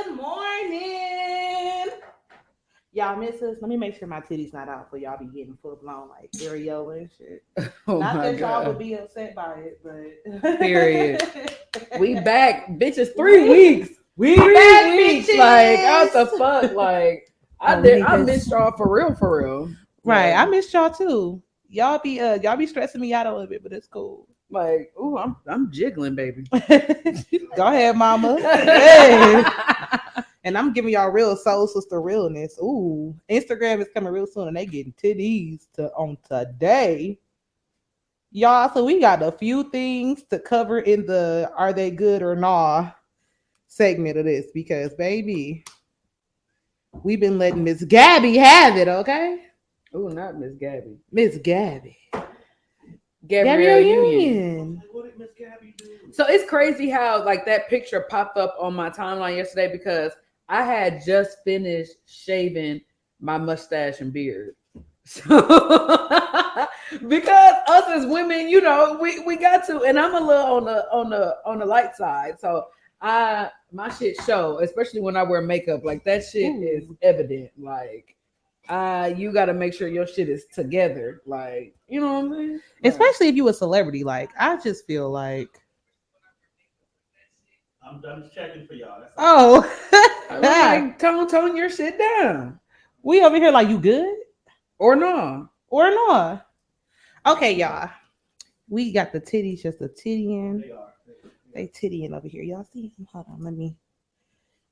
Good morning. Y'all miss us? Let me make sure my titties not out for y'all be getting full blown like areola and shit. Oh Not my that y'all God. would be upset by it, but Period. We back, bitches. 3 weeks. We Three back, weeks. bitches. Like, what the fuck? Like, Oh, we need I this. missed y'all for real, for real. Right, Like, I missed y'all too. Y'all be stressing me out a little bit, but it's cool. like, ooh, I'm jiggling, baby. Go ahead, mama. Hey. And I'm giving y'all real soul sister realness. Ooh, Instagram is coming real soon, and they getting titties on today, y'all. So we got a few things to cover in the "Are they good or nah" segment of this because, baby, we've been letting Miss Gabby have it. Okay, Ooh, not Miss Gabby. Miss Gabby, Gabrielle Union. Union. What did Miss Gabby do? So it's crazy how like that picture popped up on my timeline yesterday because I had just finished shaving my mustache and beard. So because us as women, you know, we got to, and I'm a little on the light side. So my shit show, especially when I wear makeup, like that shit is evident. Like you got to make sure your shit is together. Like, you know what I'm saying? Like, Especially if you a celebrity. Like, I just feel like, I'm just checking for y'all. That's all. oh, like tone your shit down, we over here like, you good or no? or no? Okay, y'all. We got the titties just a tittying. They are. They tittying over here. Y'all see them? Hold on,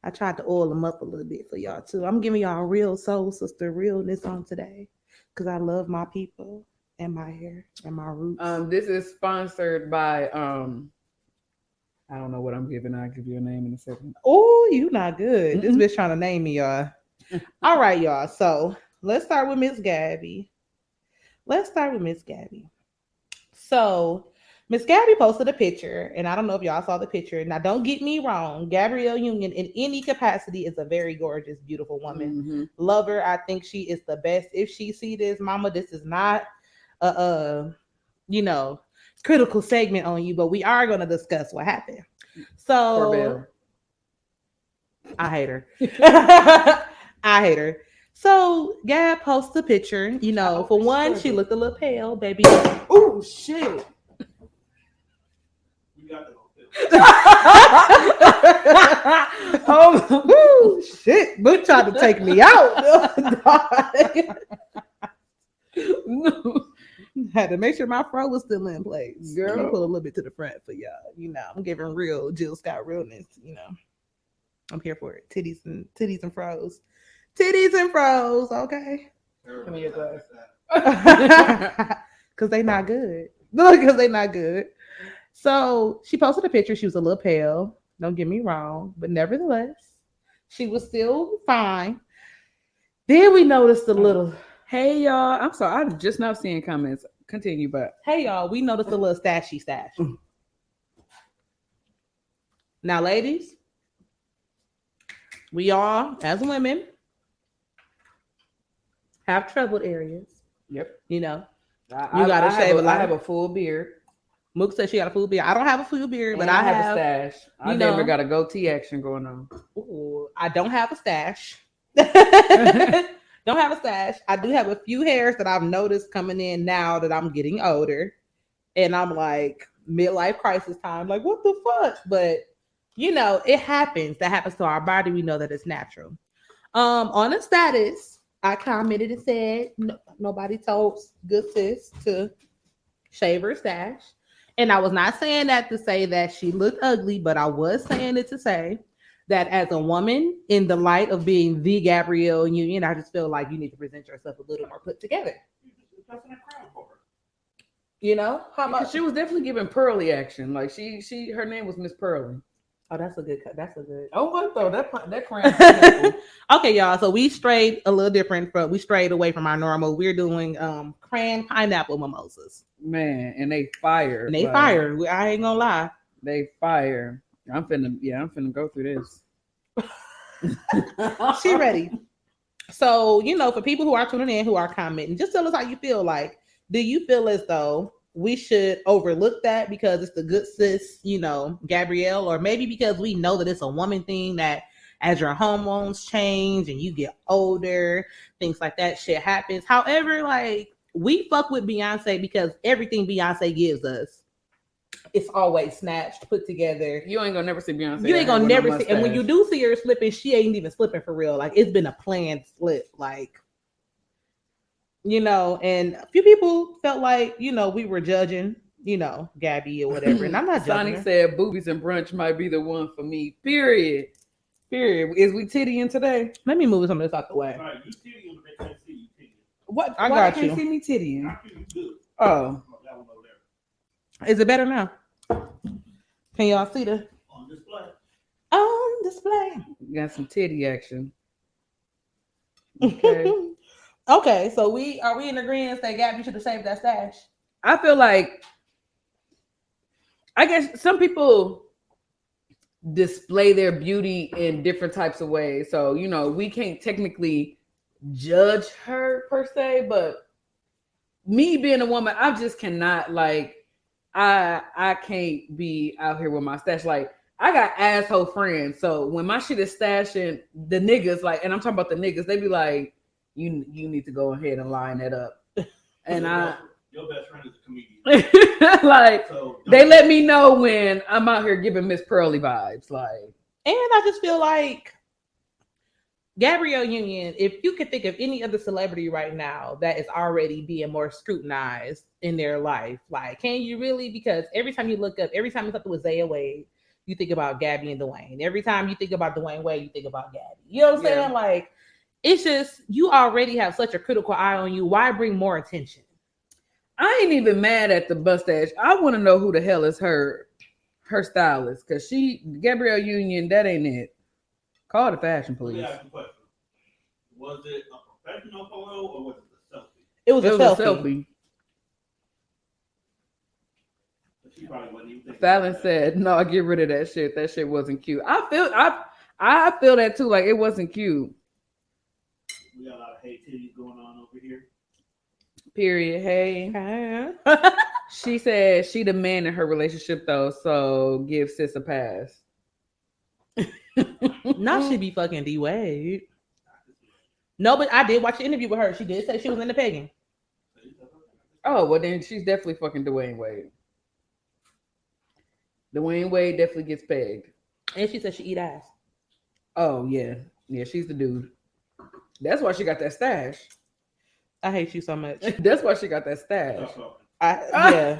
I tried to oil them up a little bit for y'all too. I'm giving y'all real soul sister realness on today because I love my people and my hair and my roots. This is sponsored by I don't know what I'm giving. I'll give you a name in a second. Oh, you not good. Mm-mm. This bitch trying to name me, y'all. All right, y'all. So let's start with Miss Gabby. So Miss Gabby posted a picture, and I don't know if y'all saw the picture. Now, don't get me wrong. Gabrielle Union, in any capacity, is a very gorgeous, beautiful woman. Mm-hmm. Love her. I think she is the best. If she see this, mama, this is not critical segment on you, but we are going to discuss what happened. So Corbell. I hate her. I hate her. So Gab posts a picture. You know, for one, she looked a little pale, baby. Oh shit! You got the Oh shit! Book tried to take me out. No. Had to make sure my fro was still in place. Girl. Let me pull a little bit to the front for y'all. You know, I'm giving real Jill Scott realness. You know, I'm here for it. Titties and fros. Titties and fros. Okay. Give me your glass. Because they not good. Because they not good. So she posted a picture. She was a little pale. Don't get me wrong. But nevertheless, she was still fine. Then we noticed a little. Hey y'all, I'm sorry. I'm just now seeing comments. Continue, but Hey y'all, we noticed a little stashy stash. Now, ladies, we all, as women, have troubled areas. yep. You know, I gotta shave a lot. I have a full beard. Mook said she got a full beard. I don't have a full beard, but and I have have a stash. I you never know- got a goatee action going on. Ooh, I don't have a stash. Don't have a stash. I do have a few hairs that I've noticed coming in now that I'm getting older. And I'm like, midlife crisis time. Like, what the fuck? But, you know, it happens. That happens to our body. We know that it's natural. On a status, I commented and said, nobody told good sis to shave her stash. And I was not saying that to say that she looked ugly, but I was saying it to say that as a woman, in the light of being the Gabrielle Union, I just feel like you need to present yourself a little more put together. You know, how Because about she was definitely giving Pearly action. Like she her name was Miss Pearly. Oh, that's a good cut. That's a good. Oh, what though? That crayon. Okay, y'all. So we strayed a little different we strayed away from our normal. We're doing cran pineapple mimosas. Man, and they fire. And they fire. I ain't gonna lie. They fire. I'm finna go through this. She ready. So, you know, for people who are tuning in, who are commenting, just tell us how you feel. Like, do you feel as though we should overlook that because it's the good sis, you know, Gabrielle, or maybe because we know that it's a woman thing that as your hormones change and you get older, things like that shit happens. However, like we fuck with Beyonce because everything Beyonce gives us, it's always snatched, put together. You ain't gonna never see Beyonce. You ain't gonna never no see, and when you do see her slipping, she ain't even slipping for real. Like it's been a planned slip, like you know. And a few people felt like we were judging, Gabby or whatever, and I'm not judging. Sonny said boobies and brunch might be the one for me. Period. Is we tittying today? Let me move some of this out the way. All right, you tittying, but they can't see you tittying. What? I Why got they can't you. see me tittying? I feel you good. Oh, That one over there. Is it better now? Can y'all see the On display. on display? got some titty action. Okay. Okay, so are we in agreement that Gabby should have saved that stash? I feel like, I guess some people display their beauty in different types of ways. So, we can't technically judge her per se, but me being a woman, I just cannot I can't be out here with my stash. Like, I got asshole friends. So when my shit is stashing, the niggas, and I'm talking about the niggas, they be like, you need to go ahead and line that up. And Your best friend is a comedian. So they let me know when I'm out here giving Miss Pearly vibes. And I just feel like Gabrielle Union, if you could think of any other celebrity right now that is already being more scrutinized in their life, can you really? Because every time you look up, every time it's something with Zaya Wade, you think about Gabby and Dwayne. Every time you think about Dwayne Wade, you think about Gabby. You know what I'm saying? It's just, you already have such a critical eye on you. Why bring more attention? I ain't even mad at the mustache. I want to know who the hell is her stylist, because Gabrielle Union, that ain't it. Call the fashion let me police. ask you a question. Was it a professional photo or was it a selfie? It was a selfie. selfie. She probably wasn't even thinking Fallon about that. said, "No, get rid of that shit. That shit wasn't cute." I feel that too. Like, it wasn't cute. We got a lot of hate titties going on over here. Period. Hey. She said she the man in her relationship though, so give sis a pass. Not she be fucking D Wade. No, but I did watch the interview with her. She did say she was into pegging. Oh, well then she's definitely fucking Dwayne Wade. Dwayne Wade definitely gets pegged. And she said she eat ass. Oh yeah. Yeah, she's the dude. That's why she got that stash. I hate you so much. That's why she got that stash. Yeah.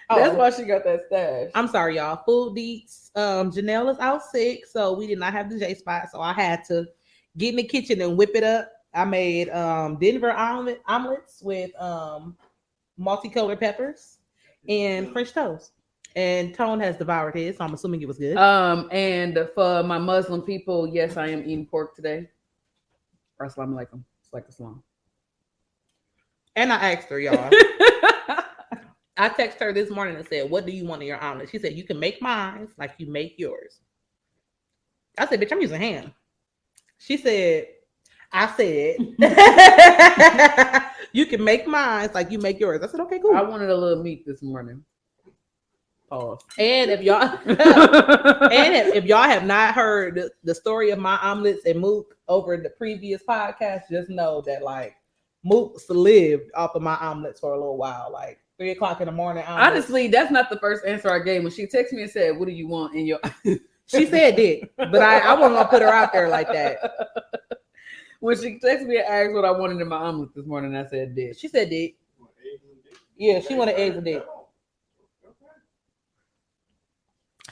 That's why she got that stash. I'm sorry, y'all. Food Deets. Janelle is out sick, so we did not have the J spot. So I had to get in the kitchen and whip it up. I made Denver omelets with multicolored peppers and French toast. And Tone has devoured his, so I'm assuming it was good. And for my Muslim people, yes, I am eating pork today. Assalamu alaikum. It's like Islam. And I asked her, y'all. I texted her this morning and said, "What do you want in your omelet?" She said, "You can make mine like you make yours." I said, "Bitch, I'm using ham." She said, "I said you can make mine like you make yours." I said, "Okay, cool." I wanted a little meat this morning. Pause. And if y'all if y'all have not heard the story of my omelets and Mook over the previous podcast, just know that Mook's lived off of my omelets for a little while, 3 o'clock in the morning. Omelets. Honestly, that's not the first answer I gave. When she texted me and said, "What do you want in your?" She said dick, but I wasn't gonna put her out there like that. When she texted me and asked what I wanted in my omelet this morning, I said dick. She said dick. Yeah, she wanted eggs and dick.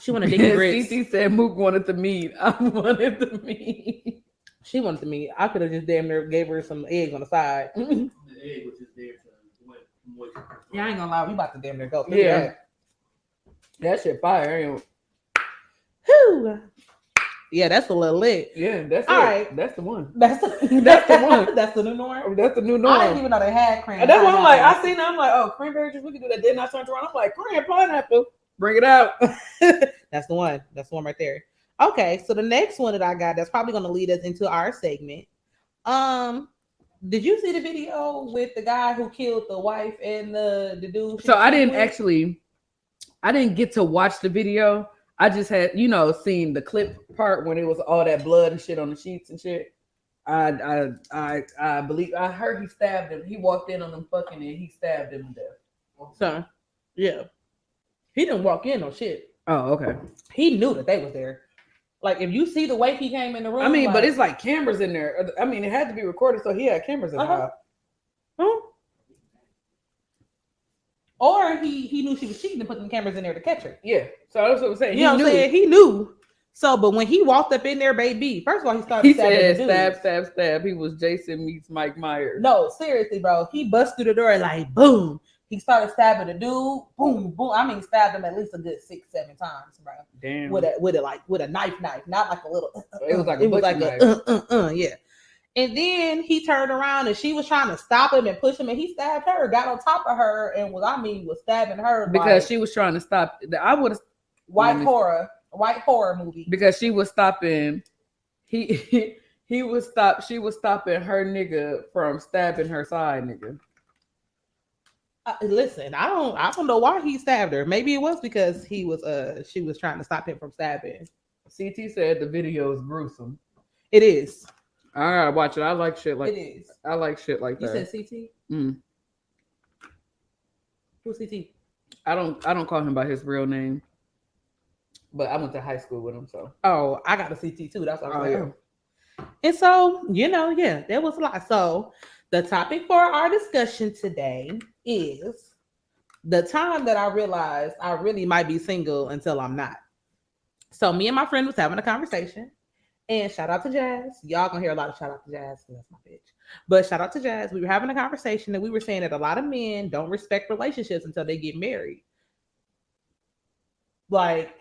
She wanted dick and grits. CC said Mook wanted the meat. I wanted the meat. She wanted the meat. I could have just damn near gave her some eggs on the side. The egg was just there to moisten. Yeah, I ain't gonna lie, we about to damn near go. Yeah. That shit fire. Whew. Yeah, that's a little lit. Yeah, that's all it. right. That's the one. That's the one. That's the new norm. That's the new I norm. didn't even know they had cranberry. And that's why I'm like, I seen it. I'm like, oh, cranberry juice, we can do that. Then I turned around. I'm like, pineapple. Bring it out. That's the one. That's the one right there. Okay, so the next one that I got that's probably going to lead us into our segment. Did you see the video with the guy who killed the wife and the dude? So I didn't get to watch the video. I just had, seen the clip part when it was all that blood and shit on the sheets and shit. I believe I heard he stabbed him. He walked in on them fucking and he stabbed him to death. So, yeah, he didn't walk in on shit. Oh, okay. He knew that they was there. Like, if you see the way he came in the room, I mean, but it's like cameras in there. I mean, it had to be recorded, so he had cameras in the house. Huh? Or he knew she was cheating and put them cameras in there to catch her. Yeah, so that's what I'm saying. You know what I'm saying? He knew. So, but when he walked up in there, baby, first of all, he started He stabbing said, the dude. stab. He was Jason meets Mike Myers. No, seriously, bro. He bust through the door like boom. He started stabbing the dude. Boom, boom. I mean, stabbed him at least a good 6-7 times, bro. Damn. With a knife, not like a little. It was like a butcher knife. Yeah. And then he turned around and she was trying to stop him and push him, and he stabbed her, got on top of her, and was stabbing her because she was trying to stop. I would have white horror movie. Because she was stopping. He was stop. She was stopping her nigga from stabbing her side nigga. Listen, I don't know why he stabbed her. Maybe it was because she was trying to stop him from stabbing. CT said the video is gruesome. It is. I gotta watch it. I like shit like it is. I like shit like You that. said CT? Mm. Who's CT? I don't call him by his real name, but I went to high school with him. So I got a CT too. That's what I'm saying. Yeah. And so, yeah, there was a lot. So the topic for our discussion today is the time that I realized I really might be single until I'm not. So me and my friend was having a conversation. And shout out to Jazz. Y'all gonna hear a lot of shout out to Jazz because that's my bitch. But shout out to Jazz. We were having a conversation and we were saying that a lot of men don't respect relationships until they get married. Like,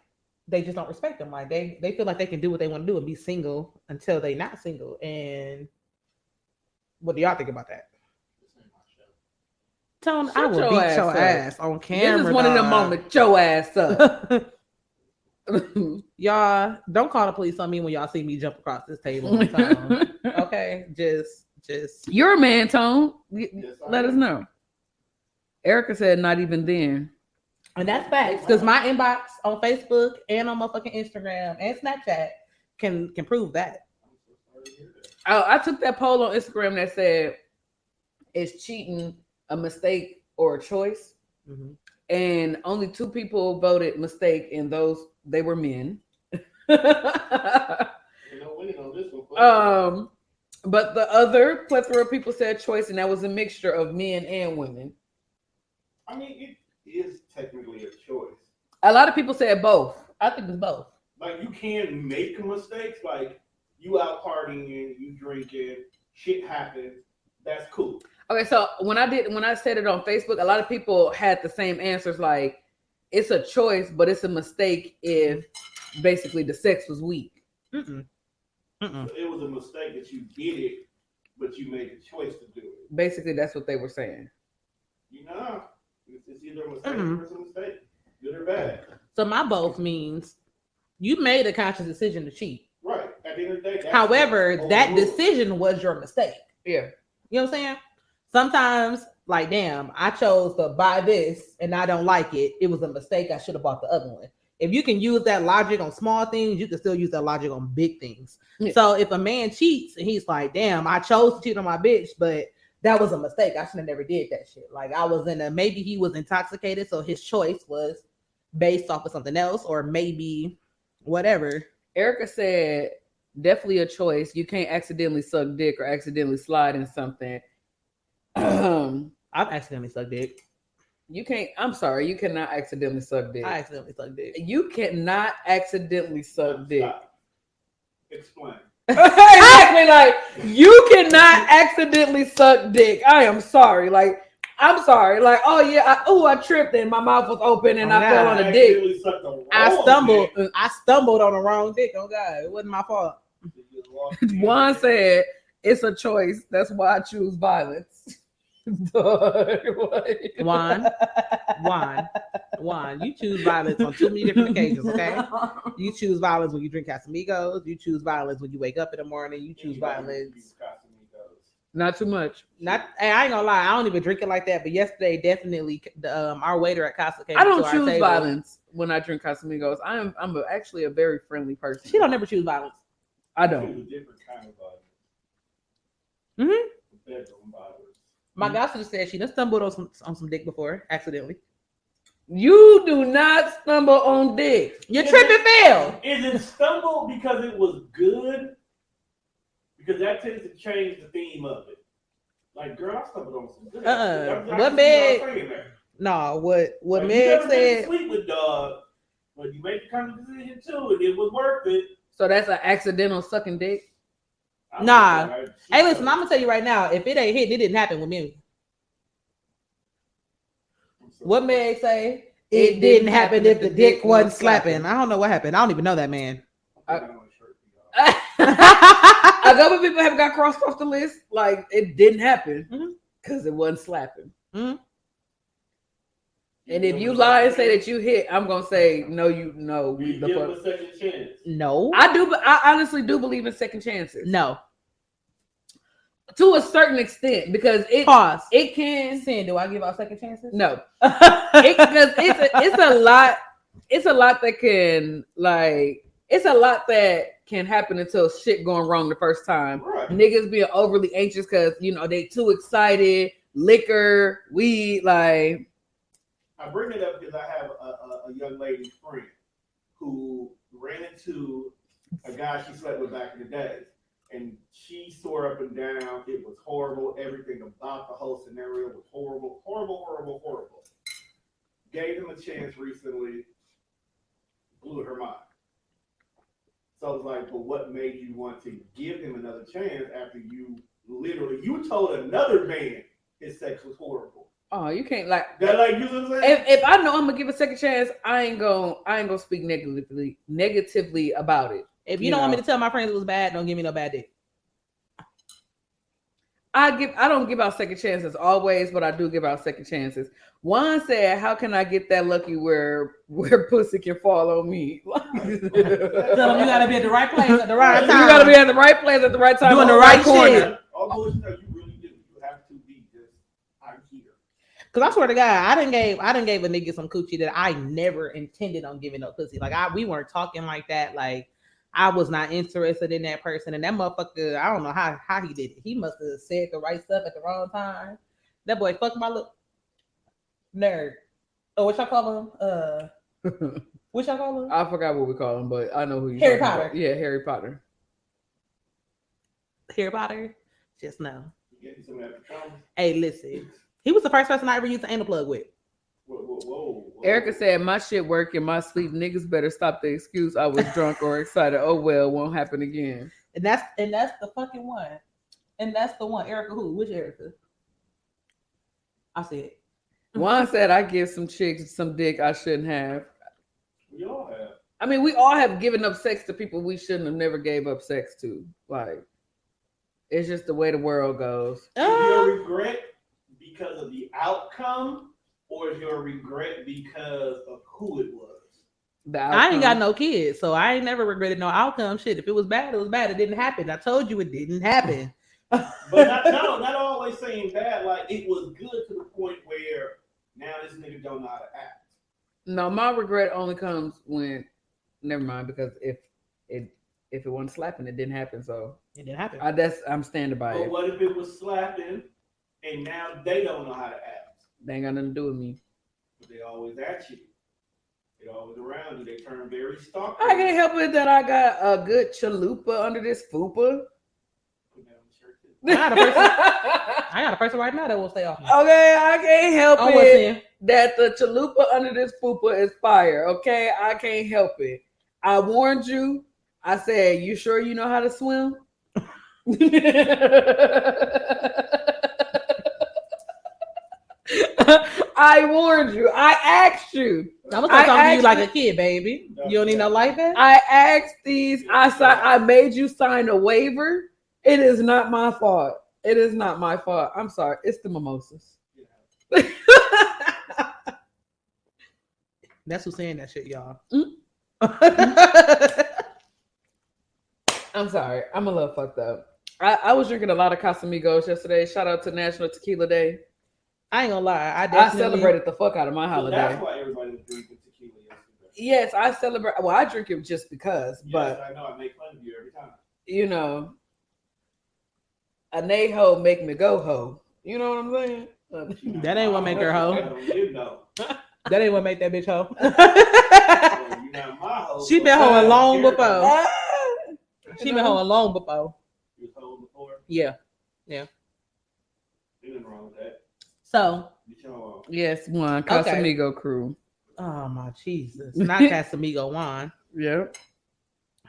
they just don't respect them. Like, they feel like they can do what they want to do and be single until they not single. And what do y'all think about that? Tone, I will beat your ass on camera. This is one of them moments. Your ass up. Y'all don't call the police on me when y'all see me jump across this table. Okay, just you're a man, Tone. Yes, Let us know. Erica said not even then, and that's facts because my inbox on Facebook and on my fucking Instagram and Snapchat can prove that. Oh, I took that poll on Instagram that said, "Is cheating a mistake or a choice?" Mm-hmm. And only 2 people voted mistake, and those they were men. But the other plethora of people said choice, and that was a mixture of men and women. I mean, it is technically a choice. A lot of people said both. I think it's both. Like, you can make mistakes. Like, you out partying, you drinking, shit happens. That's cool. Okay, so when I said it on Facebook, a lot of people had the same answers. Like, it's a choice, but it's a mistake if basically the sex was weak. Mm-mm. Mm-mm. So it was a mistake that you did it, but you made the choice to do it. Basically, that's what they were saying. You know, it's either a mistake or it's a mistake, good or bad. So my both means you made a conscious decision to cheat. Right. At the end of the day. However, that decision was your mistake. Yeah. You know what I'm saying? Sometimes, like, damn, I chose to buy this and I don't like it. It was a mistake. I should have bought the other one. If you can use that logic on small things, you can still use that logic on big things. Yeah. So if a man cheats and he's like, damn, I chose to cheat on my bitch, but that was a mistake. I should have never did that shit. Like, maybe he was intoxicated, so his choice was based off of something else, or maybe whatever. Erica said, definitely a choice. You can't accidentally suck dick or accidentally slide in something. I've accidentally sucked dick. You can't. I'm sorry. You cannot accidentally suck dick. I accidentally sucked dick. You cannot accidentally suck dick. Stop. Explain. Exactly. Like, you cannot accidentally suck dick. I am sorry. Like, I'm sorry. Like, oh yeah. I tripped and my mouth was open and I fell on a dick. I stumbled on the wrong dick. Oh God, it wasn't my fault. Juan said it's a choice. That's why I choose violence. Juan, you choose violence on too many different occasions, okay? You choose violence when you drink Casamigos. You choose violence when you wake up in the morning. You choose violence. Not too much. I ain't gonna lie, I don't even drink it like that. But yesterday, definitely, our waiter at Casa came. I don't to our choose table. violence when I drink Casamigos. I'm actually a very friendly person. She don't never choose violence. I It don't. was a different kind of violence. Mm-hmm. Bedroom violence. My godsister said she done stumbled on some dick before accidentally. You do not stumble on dick. Your trip and fail. Is it stumble because it was good? Because that tends to change the theme of it. Like, girl, I stumbled on some good. What Meg? No, what like, Meg said. Sleep with dog, but you made the kind of decision too, and it was worth it. So that's an accidental sucking dick. Nah. Hey, listen, I'm gonna tell you right now. If it ain't hit, it didn't happen with me. What Meg say? It didn't happen if the dick wasn't slapping. I don't know what happened. I don't even know that man. A couple people have got crossed off the list. Like it didn't happen because it wasn't slapping. Mm-hmm. And if you lie and say that you hit, I'm gonna say no. You know, You give him a second chance. No, I do. I honestly do believe in second chances. No, to a certain extent because it pause. It can. Sin, do I give out second chances? No, because it's a lot. It's a lot that can like. It's a lot that can happen until shit going wrong the first time. Right. Niggas being overly anxious because they too excited. Liquor, weed, like. I bring it up because I have a young lady friend who ran into a guy she slept with back in the day, and she swore up and down it was horrible. Everything about the whole scenario was horrible, horrible, horrible, horrible. Gave him a chance recently, blew her mind. So I was like, but what made you want to give him another chance after you told another man his sex was horrible? Oh, you can't like that. Like you know what I'm saying? If I know I'm gonna give a second chance, I ain't gonna speak negatively about it. If you don't want me to tell my friends it was bad, don't give me no bad dick. I don't give out second chances always, but I do give out second chances. Juan said, "How can I get that lucky where pussy can fall on me?" Tell them you gotta be at the right place at the right time. You gotta be at the right place at the right time, doing the right corner. All bullshit, you really do. You have to be just. I'm here. Cause I swear to God, I done gave a nigga some coochie that I never intended on giving no pussy. Like we weren't talking like that. Like I was not interested in that person, and that motherfucker. I don't know how he did it. He must have said the right stuff at the wrong time. That boy fucked my little nerd. Oh, what y'all call him? What y'all call him? I forgot what we call him, but I know who you. Harry Potter. About. Yeah, Harry Potter. Harry Potter. Just know. Some hey, listen. He was the first person I ever used an anal plug with. Whoa. Erica said, "My shit work in my sleep. Niggas better stop the excuse I was drunk or excited. Oh well, won't happen again." And that's the fucking one. And that's the one. Erica who? Which Erica? I said. Juan said, "I give some chicks some dick I shouldn't have." We all have. I mean, we all have given up sex to people we shouldn't have never gave up sex to. Like, it's just the way the world goes. Is your regret because of the outcome, or is your regret because of who it was? I ain't got no kids, so I ain't never regretted no outcome. Shit, if it was bad, it was bad. It didn't happen. I told you it didn't happen. But not always saying bad. Like it was good to the point where now this nigga don't know how to act. No, my regret only comes when. Never mind, because if it wasn't slapping, it didn't happen. So it didn't happen. I'm standing by it. But what if it was slapping, and now they don't know how to act? They ain't got nothing to do with me. But they always at you. They always around you. They turn very stalker. I can't help it that I got a good chalupa under this fupa. I got a person right now that will stay off me. Okay, I can't help it that the chalupa under this fupa is fire. Okay, I can't help it. I warned you. I said, "You sure you know how to swim?" I warned you. I asked you. I'm gonna talk to you like a kid, baby. You don't need no life vest. I asked these. I made you sign a waiver. It is not my fault. It is not my fault. I'm sorry. It's the mimosas. That's who's saying that shit, y'all. I'm sorry. I'm a little fucked up. I was drinking a lot of Casamigos yesterday. Shout out to National Tequila Day. I ain't gonna lie. I celebrated the fuck out of my So holiday. that's why everybody was drinking tequila yesterday. Yes, I celebrate. Well, I drink it just because, but Yes, I know. I make fun of you every time. you know, a nay ho make me go ho. You know what I'm saying? That ain't what make her hoe. I don't live no. That ain't what make that bitch hoe. Oh, you not my hoe. She been hoeing long before. Ah, She been hoeing long before. You was hoeing before? Yeah. Ain't nothing wrong with that. So, Get your hoe on. Yes, one Okay. Casamigo crew. oh my Jesus, not Casamigo Juan. Yep.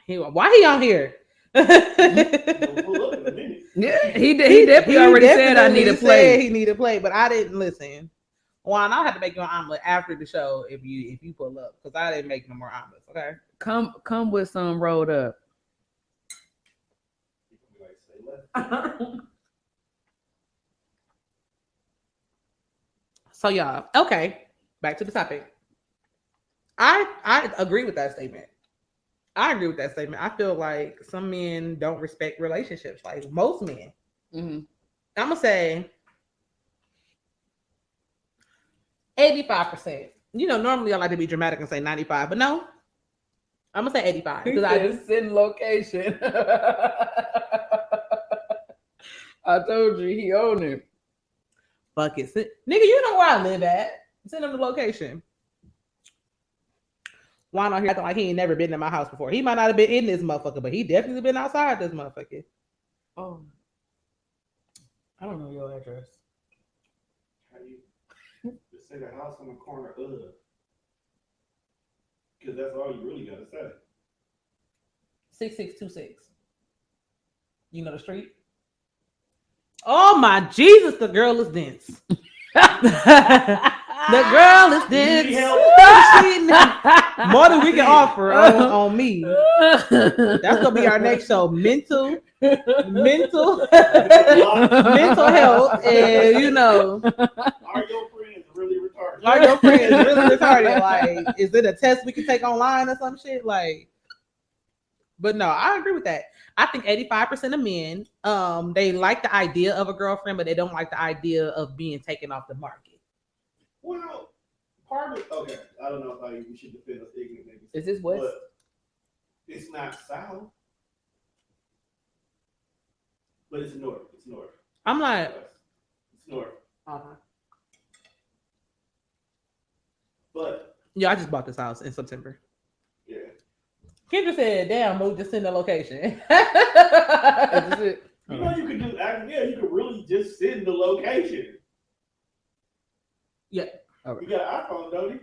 Why he on here? We'll pull up in a minute. Yeah, he definitely already said I need to play. Said he need to play, but I didn't listen. Juan, I'll have to make you an omelet after the show if you pull up, because I didn't make no more omelets. Okay. Come with some rolled up. You can be like, say less. So y'all, okay, back to the topic. I agree with that statement. I agree with that statement. I feel like some men don't respect relationships, like most men. Mm-hmm. I'm gonna say 85%. You know, normally I like to be dramatic and say 95, but no, I'm gonna say 85 He because said I it's in location. I told you he owned it. fuck it, nigga. You know where I live at. Send him the location. Why not here acting like he ain't never been in my house before? He might not have been in this motherfucker, but he definitely been outside this motherfucker. Oh, I don't know your address. How do you just say the house on the corner of? Because that's all you really gotta say. 6626. You know the street? Oh my Jesus, the girl is dense. The girl is dense. More than we can offer on me. That's gonna be our next show. Mental mental health, and you know, Are your friends really retarded? are your friends really retarded? Like, is it a test we can take online or some shit? Like, but no, I agree with that. I think 85% of men, they like the idea of a girlfriend, but they don't like the idea of being taken off the market. Well, part of okay, I don't know if we should defend us ignorant niggas. Is this West? But it's not south. But it's north. It's north. I'm like, It's north. But yeah, I just bought this house in September. yeah. Kendra said, damn, move, just send the location. Is this it? You know you could do you could really just send the location. Yeah. Okay. You got an iPhone, don't you?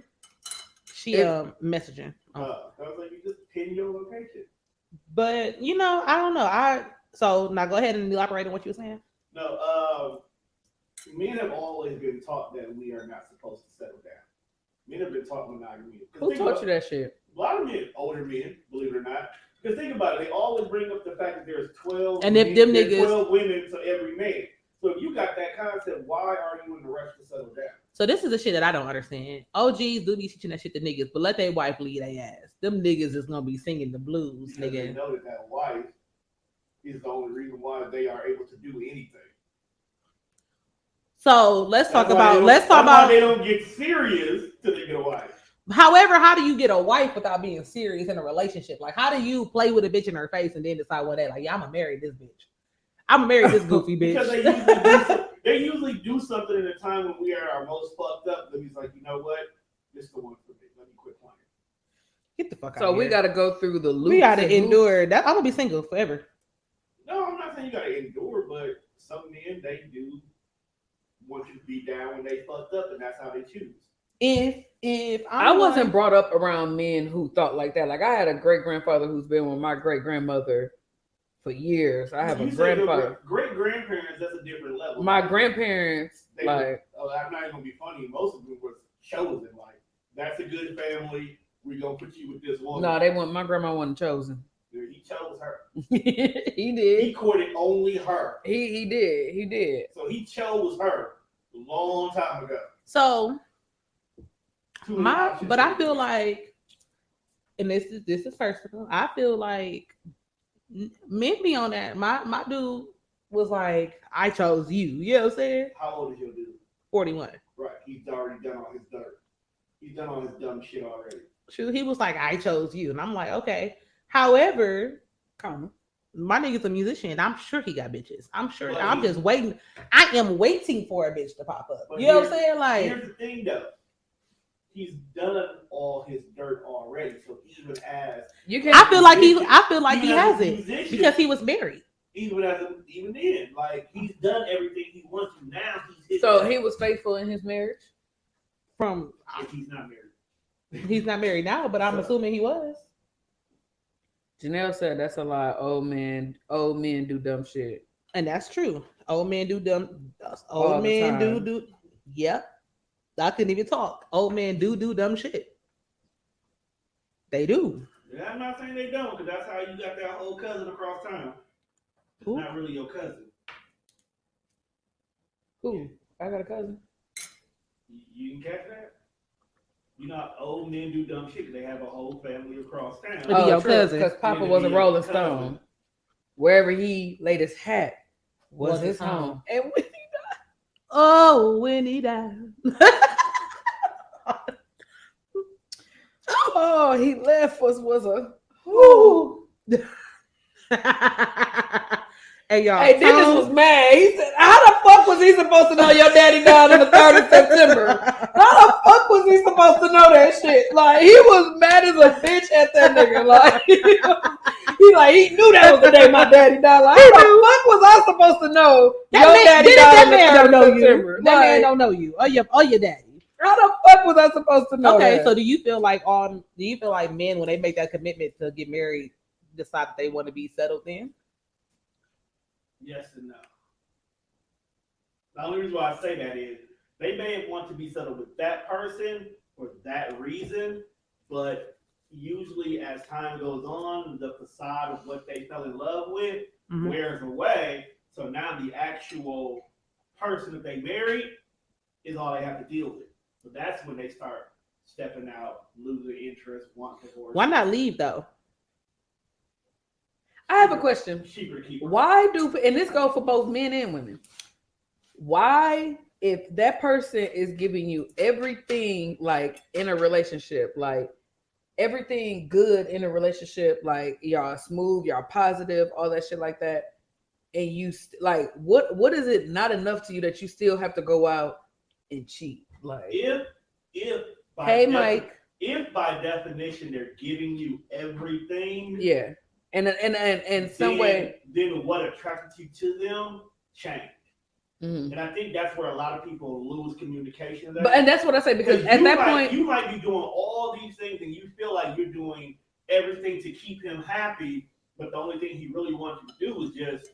She messaging. I was like, you just pin your location. But you know, I don't know. So now go ahead and elaborate on what you were saying. No, men have always been taught that we are not supposed to settle down. Men have been taught monogamy. Who taught you that shit? A lot of men, older men, believe it or not. Because think about it, they always bring up the fact that there's 12 And if them niggas 12 women to every man. So if you got that concept, why are you in the rush to settle down? So this is the shit that I don't understand. OGs do be teaching that shit to niggas, but let their wife lead their ass. Them niggas is gonna be singing the blues, Because they nigga. know that wife is the only reason why they are able to do anything. So let's talk That's why about they don't get serious till they get a wife. However, how do you get a wife without being serious in a relationship? Like, how do you play with a bitch in her face and then decide one day, like, yeah, I'm gonna marry this bitch. I'm gonna marry this goofy bitch. Because they usually do something in a time when we are our most fucked up. Then he's like, you know what? This is the one for me. Let me quit playing. Get the fuck out. So we got to go through the loop. We got to endure that. I'm gonna be single forever. No, I'm not saying you gotta endure, but some men they do want you to be down when they fucked up, and that's how they choose. If I wasn't brought up around men who thought like that. Like I had a great grandfather who's been with my great grandmother for years. I have a grandfather. Great grandparents, that's a different level. My grandparents, They like, I'm not even gonna be funny. Most of them were chosen. Like, that's a good family. We're gonna put you with this woman. no, they want my grandma wasn't chosen. Dude, he chose her. He did. He courted only her. He did. So he chose her a long time ago. So Too many options. but I feel like, and this is personal. I feel like men be on that. My dude was like, I chose you. You know what I'm saying? How old is your dude? 41. Right. He's already done all his dirt. He's done all his dumb shit already. Shoot, he was like, I chose you. And I'm like, okay. However, "Come, my nigga's a musician. I'm sure he got bitches. I'm sure. But I'm he- just waiting. I am waiting for a bitch to pop up. But You know what I'm here's- saying? Like, Here's the thing, though. He's done all his dirt already. So even as you can't." I feel like he Even as has a it musician, because he was married. even then, like he's done everything he wants to. Now he's hit So that. he was faithful in his marriage. From If he's not married. he's not married now, but I'm assuming he was. Janelle said that's a lie. Old men do dumb shit. And that's true. Old men do dumb. All Old the men time. do. Yep. I couldn't even talk. Old men do dumb shit. They do. Yeah, I'm not saying they don't, because that's how you got that old cousin across town. It's Who? not really your cousin. Who? I got a cousin. You can catch that? You know, old men do dumb shit. They have a whole family across town. It'd be your cousin. Because Papa It'd was a be your Rolling cousin. Stone. Wherever he laid his hat was his home. home. And when Oh, when he died. he left was a Woo. Hey y'all. Hey, Dennis was mad. He said, "How the fuck was he supposed to know your daddy died on the 3rd of September? How the fuck was he supposed to know that shit?" Like, he was mad as a bitch at that nigga. Like, he knew that was the day my daddy died. Like, how the fuck was I supposed to know your daddy died on the 3rd of September? That man Like, don't know you. Or your daddy. how the fuck was I supposed to know Okay, that? so do you feel like men when they make that commitment to get married decide that they want to be settled then? Yes and no. The only reason why I say that is they may want to be settled with that person for that reason, but usually as time goes on, the facade of what they fell in love with Mhm. wears away. So now the actual person that they married is all they have to deal with. So that's when they start stepping out, losing interest, wanting divorce. Why not leave though? I have a question. Cheaper to keep. Why do, and this goes for both men and women, why, if that person is giving you everything, like in a relationship, like everything good in a relationship, like y'all smooth, y'all positive, all that shit like that, and you like, what is it not enough to you that you still have to go out and cheat? Like, If by hey defi- Mike, if by definition they're giving you everything, yeah, and some way, then what attracted you to them changed. mhm. And I think that's where a lot of people lose communication. But and that's what I say, because at that point, you might be doing all these things and you feel like you're doing everything to keep him happy, but the only thing he really wants you to do is just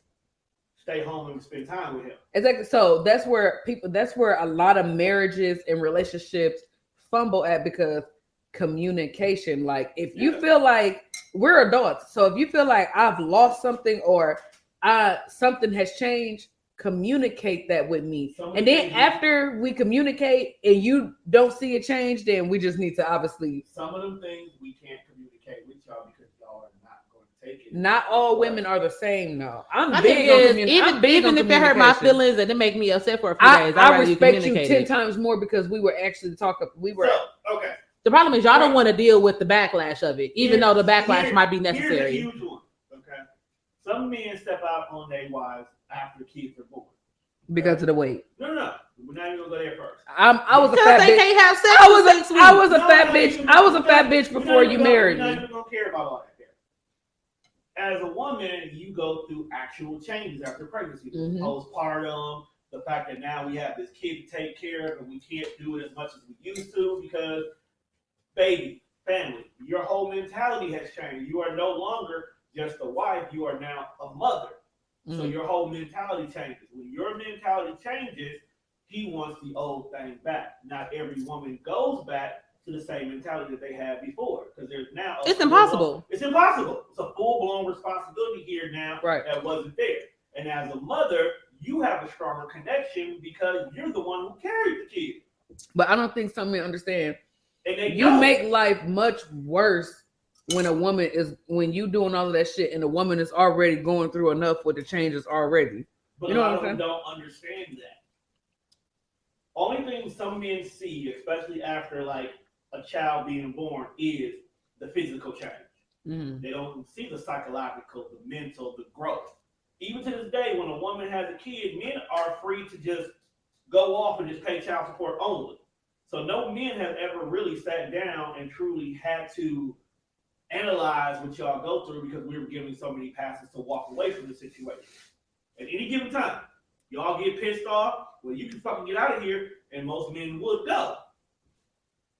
stay home and spend time with him. exactly. So that's where a lot of marriages and relationships fumble at, because communication. Like, if you feel like, we're adults, so if you feel like I've lost something or something has changed, communicate that with me. And then after we communicate and you don't see a change, then we just need to obviously. Some of them things we can't communicate with y'all because y'all are not going to take it. Not all women are the same, though. I'm My big thing on is, communication. even if it hurt my feelings and it make me upset for a few days, I I'd rather respect you communicate 10 it. times more because we were actually talking. So, okay. The problem is y'all don't want to deal with the backlash of it, even though the backlash Here- might be Here's a necessary. huge one. Okay. Some men step out on their wives after kids are born. because of the weight. No. We're not even gonna go there first. I was a Because fat they bitch. can't have sex. I for was 6 a, I was a No, fat no, bitch. you- I was a you're fat not- bitch you're before not you even married gonna, You're me. not even gonna care about all that there. As a woman, you go through actual changes after pregnancy, Mhm. postpartum, the fact that now we have this kid to take care of and we can't do it as much as we used to because baby, family, your whole mentality has changed. You are no longer just a wife, you are now a mother. So Mhm. your whole mentality changes. When your mentality changes, he wants the old thing back. Not every woman goes back to the same mentality that they had before because there's now It's impossible. It's impossible. It's a full-blown responsibility here now Right. that wasn't there. And as a mother, you have a stronger connection because you're the one who carried the kid. But I don't think some men understand. And they You don't. make life much worse when you doing all of that shit and the woman is already going through enough with the changes already. But You know a lot what of I'm them don't understand that. Only thing some men see, especially after like a child being born, is the physical change. Mm-hmm. They don't see the psychological, the mental, the growth. Even to this day, when a woman has a kid, men are free to just go off and just pay child support only. So no men have ever really sat down and truly had to analyze what y'all go through because we were giving so many passes to walk away from the situation. At any given time, y'all get pissed off, well, you can fucking get out of here, and most men would go.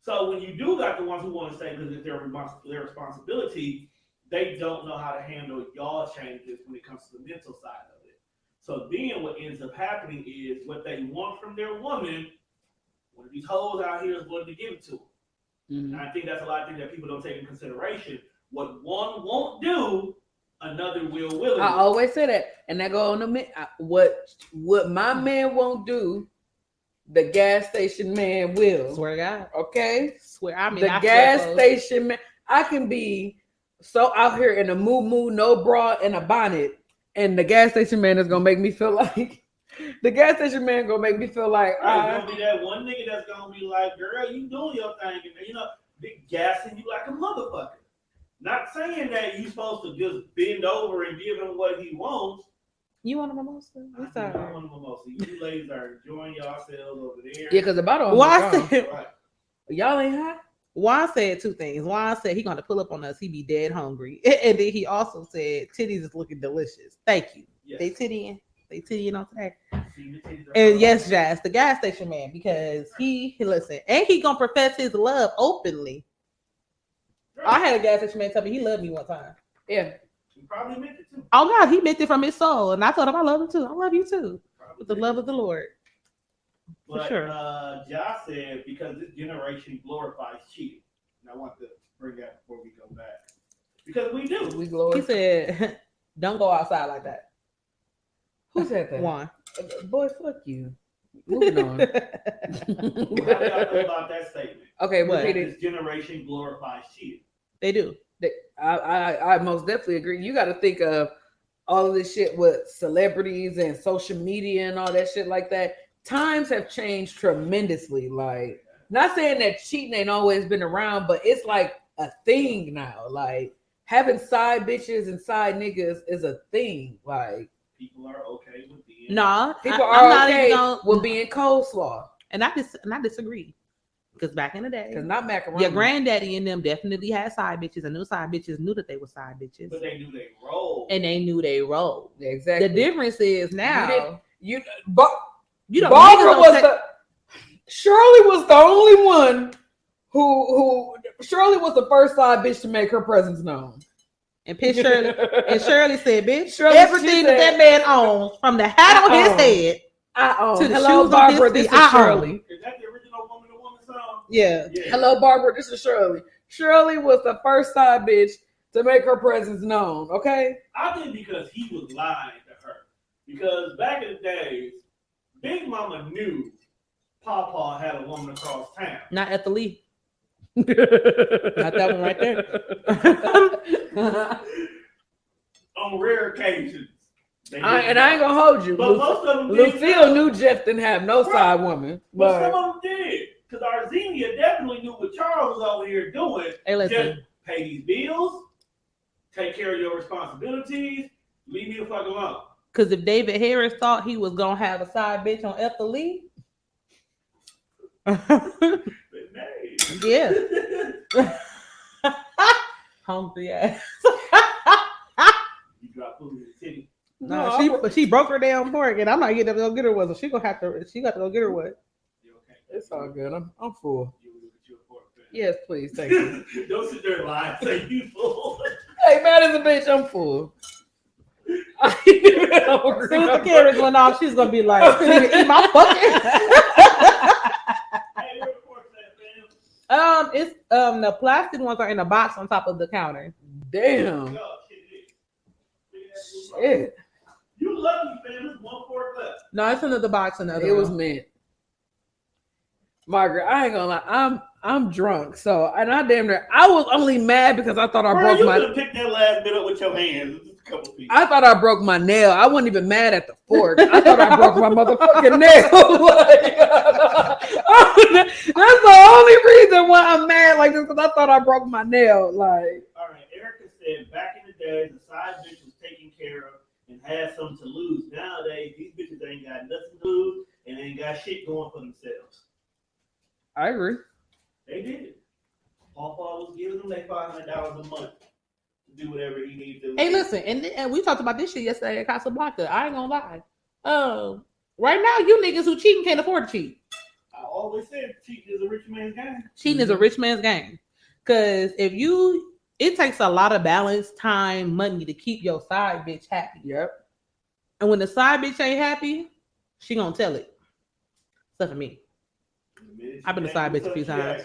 So when you do got the ones who want to stay because it's their responsibility, they don't know how to handle y'all changes when it comes to the mental side of it. So then what ends up happening is what they want from their woman, one of these hoes out here is going to give it to them. Mm-hmm. And I think that's a lot of things that people don't take into consideration. What one won't do, another will willingly. I always say that, and that go on the man. What my man won't do, the gas station man will. Swear to God. Okay, Swear. I mean, the I gas swear, station man. I can be so out here in a moo no bra, and a bonnet, and the gas station man is gonna make me feel like the gas station man gonna make me feel like There's gonna be that one nigga that's gonna be like, "Girl, you doing your thing," and you know, big gassing you like a motherfucker. Not saying that you supposed to just bend over and give him what he wants. You want a mimosa? I want a mimosa. You ladies are enjoying yourselves over there. yeah, because the bottle. Why said Right. y'all ain't hot. Juan said two things. Juan said he gonna pull up on us. He be dead hungry, and then he also said titties is looking delicious. Thank you. Yes. They tittying on today. See, the titties are And fine. yes, Jazz, the gas station man, because he listen and he gonna profess his love openly. I had a gas station man tell me he loved me one time. Yeah, He probably meant it too. Oh God, he meant it from his soul, and I told him I love him too. I love you too, with the love of the Lord. But sure. Josh said because this generation glorifies cheating. And I want to bring that before we go back. Because we do. we He glory. said, "Don't go outside like that." Who said that? Juan. Boy, fuck you. Moving on. How do y'all feel about that statement? Okay, What? repeat it. This generation glorifies cheating. They do. I most definitely agree. You got to think of all of this shit with celebrities and social media and all that shit like that. Times have changed tremendously. Like, not saying that cheating ain't always been around, but it's like a thing now. Like, having side bitches and side niggas is a thing. Like, People are okay with being. Nah, people I'm are not okay even gonna, with being coleslaw. and I disagree. Because back in the day, Because not macaroni. your granddaddy and them definitely had side bitches, and those side bitches knew that they were side bitches, But they knew they role. and they knew they role. Exactly. The difference is now You don't. Barbara niggas was don't the Shirley was the only one who Shirley was the first side bitch to make her presence known. and piss Shirley, and Shirley said, "Bitch, Shirley, everything she that said, man owns, from the hat on his head I own. to the Hello, shoes Barbara. on his This feet, is I own." Shirley. Is that the original woman to woman song? Yeah. Yeah. Hello, Barbara. This is Shirley. Shirley was the first side bitch to make her presence known. Okay. I think because he was lying to her. Because back in the days, Big Mama knew Pawpaw had a woman across town. Not at the Lee. Not that one right there. On rare occasions. I ain't gonna hold you. But most of them didn't. Lucille knew Jeff didn't have no side woman. But But some of them did. Because Arzenia definitely knew what Charles was over here doing. Hey, Just listen. pay these bills, take care of your responsibilities, leave me the fuck alone. Because if David Harris thought he was gonna have a side bitch on Ethel Lee, But nay. yeah, hungry ass. You drop food in the city. No, she broke her damn fork, and I'm not getting up to go get her one. So she got to go get her one. You okay? it's all good. I'm full. You will get you a fork, man. Yes, please. Thank you. Don't sit there and lie and say you full. Hey, mad as a bitch. I'm full. I ain't even As hungry soon as no the cameras went off, she's gonna be like, "Can you eat my fucking?" Hey, where the fork's at, fam? It's the plastic ones are in a box on top of the counter. Damn. No, shit. Shit. You lucky, fam. There's one fork left. No, it's under the box. Another. It was meant. Margaret, I ain't gonna lie. I'm drunk. So and I damn near I was only mad because I thought I Bro, broke you my could have picked that last bit up with your hands. couple pieces. I thought I broke my nail. I wasn't even mad at the fork. I thought I broke my motherfucking nail. Like, that's the only reason why I'm mad like this, because I thought I broke my nail. Like, All right, Erica said back in the day, the side bitch was taken care of and had something to lose. Nowadays, these bitches ain't got nothing to lose and ain't got shit going for themselves. I agree. They did it. Paul was giving them their $500 a month to do whatever he needs to. Hey, listen, and we talked about this shit yesterday at Casablanca. I ain't gonna lie. Right now, you niggas who cheating can't afford to cheat. I always said cheating is a rich man's game. Cheating is a rich man's game. Because it takes a lot of balance, time, money to keep your side bitch happy. Yep. And when the side bitch ain't happy, she gonna tell it. Except for me. I've been a side bitch a few times.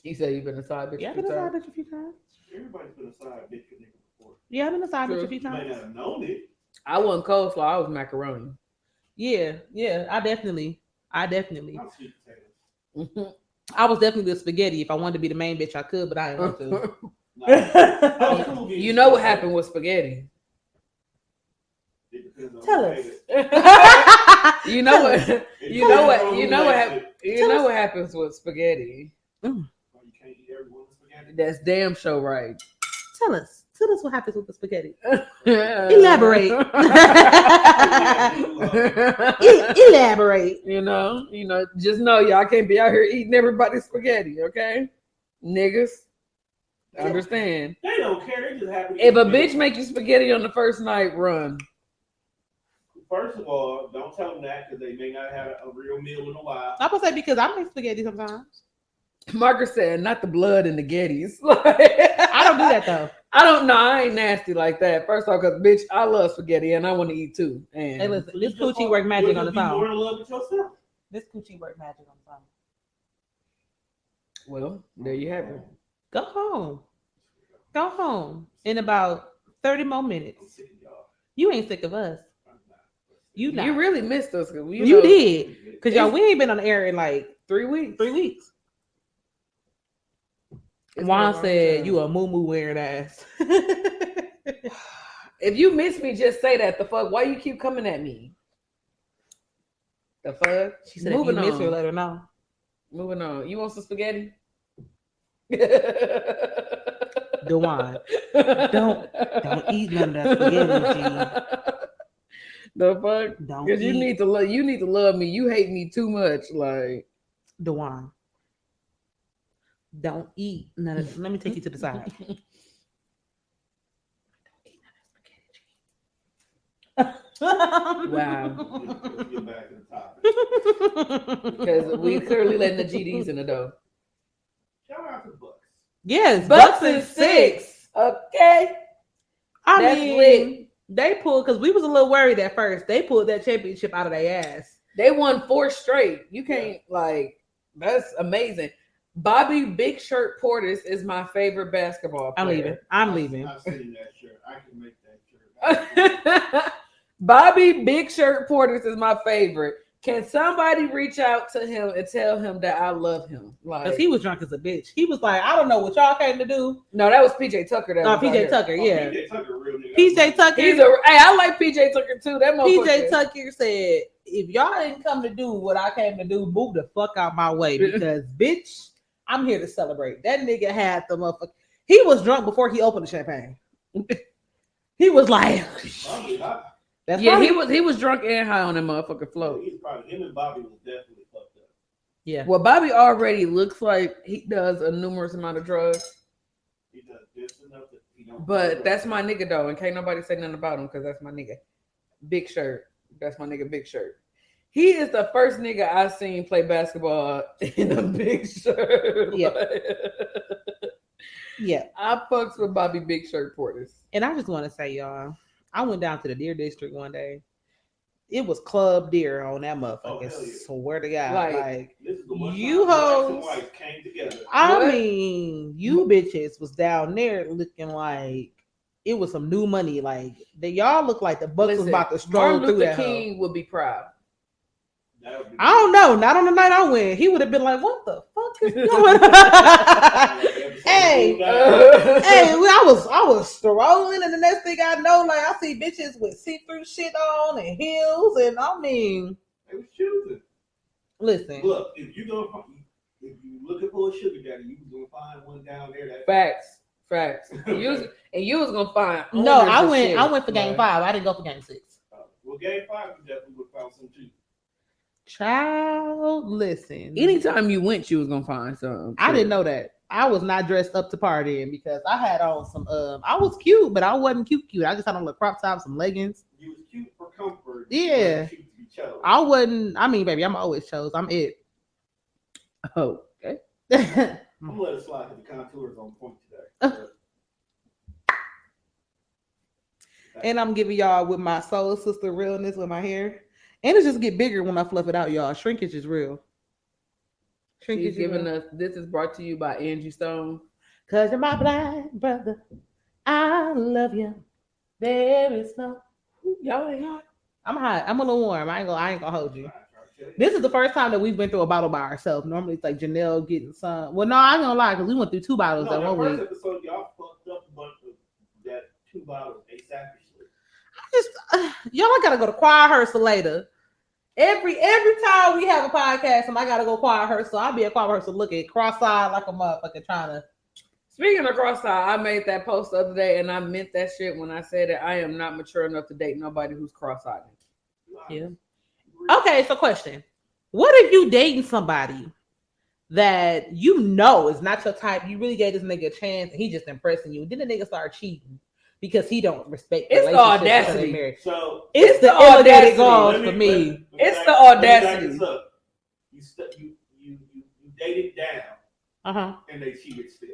He said you've been a side bitch. Yeah, I've been a side bitch a few times. Everybody's been a side bitch for nigga before. Yeah, I've been a side bitch a few You may times. not have known it. I wasn't coleslaw. I was macaroni. Yeah, I definitely. I'm sweet potatoes. I was definitely the spaghetti. If I wanted to be the main bitch, I could, but I didn't want to. I was cool getting You know what spaghetti. happened with spaghetti? It depends on Tell who us. made it. You know what? It You know what? depends on You who know what makes happened? it. You know what happens with spaghetti? Well, you can't eat every woman's spaghetti. That's damn show right. Tell us what happens with the spaghetti. Elaborate. Elaborate. You know, just know y'all can't be out here eating everybody's spaghetti, okay? Niggas. Understand. They don't care. They just happy. to If eat a spaghetti. bitch make you spaghetti on the first night, run. First of all, don't tell them that because they may not have a real meal in a while. I'm gonna say because I make spaghetti sometimes. Margaret said, not the blood and the Gettys. I don't do that though. I don't know. I ain't nasty like that. First off, because bitch, I love spaghetti and I want to eat too. And Hey, listen, this You just coochie work magic you'll on the just be more phone. in love with yourself. This coochie work magic on the phone. well, there you have it. Go home. Go home in about 30 more I'm minutes. sick of y'all. You ain't sick of us. I'm not. You not. You really missed us. You did. Because y'all, we ain't been on the air in like 3 weeks. 3 weeks. It's Juan been a long said time. you a moo wearing ass. If you miss me, just say that. The fuck? Why you keep coming at me? The fuck? She said if you miss her, let her know. Moving on. You want some spaghetti? Dewan, don't eat none of that spaghetti, The fuck? Don't Because you eat. need to love. You need to love me. You hate me too much. Like Dewan. Don't eat none of. Let me take you to the side. Wow. Let's get back to the topic. because we clearly letting the GDs in the door. Shout out to the Bucks. Yes, Bucks and 6. Okay. I That's mean, lit. they pulled because we was a little worried at first. They pulled that championship out of their ass. They won 4 straight. You can't like. That's amazing. Bobby Big Shirt Portis is my favorite basketball player. I'm leaving. I'm leaving. I've seen that shirt. I can make that shirt. Bobby Big Shirt Portis is my favorite. Can somebody reach out to him and tell him that I love him? Because Like he was drunk as a bitch. He was like, I don't know what y'all came to do. no, that was PJ Tucker. That was out PJ here. Tucker, Oh, yeah. PJ Tucker, real nigga. PJ Tucker. He's a. Hey, I like PJ Tucker too. That motherfucker. PJ Tucker said, if y'all didn't come to do what I came to do, move the fuck out my way. Because, bitch, I'm here to celebrate. That nigga had the motherfucker. He was drunk before he opened the champagne. He was like, Bobby, that's Yeah, probably- he was drunk and high on that motherfucker float. he's probably him and Bobby was definitely fucked up. Yeah. Well, Bobby already looks like he does a numerous amount of drugs, He does just enough that he don't. but that's my nigga though, and can't nobody say nothing about him because that's my nigga. Big Shirt. That's my nigga. Big Shirt. He is the first nigga I've seen play basketball in a big shirt. Yeah. Yeah. I fucks with Bobby Big Shirt Portis. And I just want to say, y'all, I went down to the Deer District one day. It was Club Deer on that motherfucker. Oh, hell yeah. Swear to God. Like, Like This is the one You time blacks and hoes- whites came together. I What? mean, you bitches was down there looking like it was some new money. Like y'all look like the Bucks was Listen, about to stroll Martin through Luther that. hoe. King would be proud. That would be I don't know. Not on the night I went. He would have been like, "What the fuck is going on?" Have you ever Hey, Hey, I was strolling, and the next thing I know, like I see bitches with see-through shit on and heels, and I mean, they was choosing. listen, Look, if you looking for a sugar daddy, you was gonna find one down there. That Facts. You was gonna find. no, owners I of went shit. for game 5. I didn't go for game 6. Well, game 5, we definitely would have found some too. Child, listen. Anytime you went, you was gonna find something. I didn't know that. I was not dressed up to party because I had on some. I was cute, but I wasn't cute. I just had on a crop top, some leggings. You was cute for comfort. Yeah. Cute to be chose. I wasn't. I mean, baby, I'm always chose. I'm it. Oh, okay. I'm gonna let it slide because the contour is on point today. And I'm giving y'all with my soul sister realness with my hair. And it just get bigger when I fluff it out, y'all. Shrinkage is real. She's giving us. This is brought to you by Angie Stone. Cause you're my blind brother. I love you. There is no. Y'all ain't hot. I'm hot. I'm a little warm. I ain't gonna hold you. This is the first time that we've been through a bottle by ourselves. Normally it's like Janelle getting some. Well, no, I ain't gonna lie, because we went through 2 bottles No, at that one first week. episode, y'all fucked up a bunch of that 2 bottles asapishly. Y'all, I gotta go to choir rehearsal later. Every time we have a podcast, and I gotta go choir rehearsal, I'll be at choir rehearsal looking cross-eyed like a motherfucker trying to. Speaking of cross-eyed, I made that post the other day, and I meant that shit when I said that I am not mature enough to date nobody who's cross-eyed. Yeah. Okay, so question. What if you dating somebody that you know is not your type? You really gave this nigga a chance and he just impressing you. Then the nigga start cheating because he don't respect It's the relationships audacity. until they married. So It's the audacity. elevated goals for me. It's the audacity. You dated down Uh-huh. and they cheated still.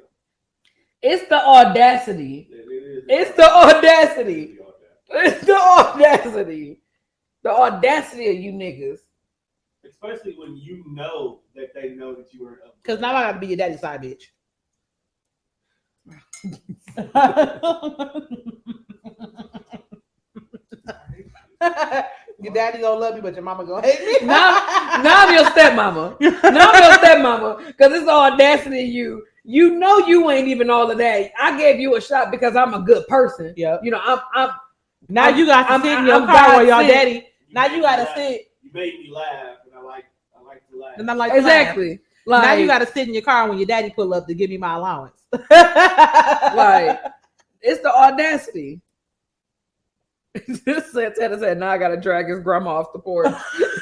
It's the audacity. It's the audacity. It's the audacity. The audacity of you niggas. Especially when you know that they know that you are. Because now I gotta be your daddy's side bitch. Your daddy gonna love you, but your mama gonna hate me. Now I'm your stepmama. Now I'm your stepmama. Because it's the audacity of you. You know you ain't even all of that. I gave you a shot because I'm a good person. Yep. You know, Now you got to sit in your I'm car with your God-sent. daddy. Now you gotta sit. You made me laugh, and I like to laugh. And I'm like, exactly. Like, now Like, you got to sit in your car when your daddy pull up to give me my allowance. like, it's the audacity. Santana said, now I got to drag his grandma off the porch.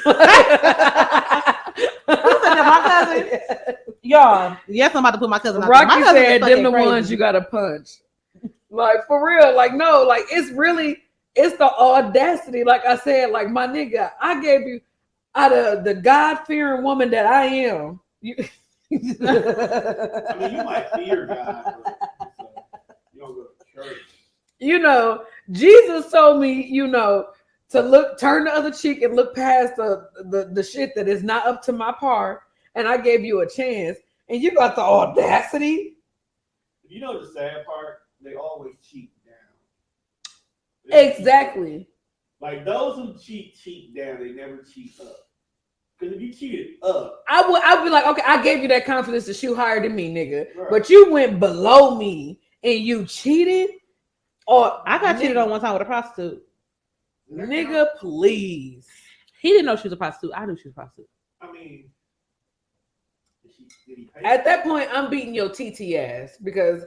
My cousin, y'all. Yes, I'm about to put my cousin. Rocky my cousin said, is them the fucking ones crazy. you got to punch. Like, for real. Like, no, like, it's the audacity. Like I said, like, my nigga, I gave you, out of the God-fearing woman that I am. I mean, you might fear God, but you don't go to church. You know, Jesus told me, you know, to turn the other cheek and look past the shit that is not up to my par. And I gave you a chance, and you got the audacity. You know the sad part? They always cheat down. Exactly. Like those who cheat down, they never cheat up. Because if you cheated up, I would be like, okay, I gave you that confidence to shoot higher than me, nigga. Right. But you went below me and you cheated. Or I got cheated on one time with a prostitute. Nigga, please. He didn't know she was a prostitute. I knew she was a prostitute. I mean, did he pay At that point, I'm beating your TT ass because,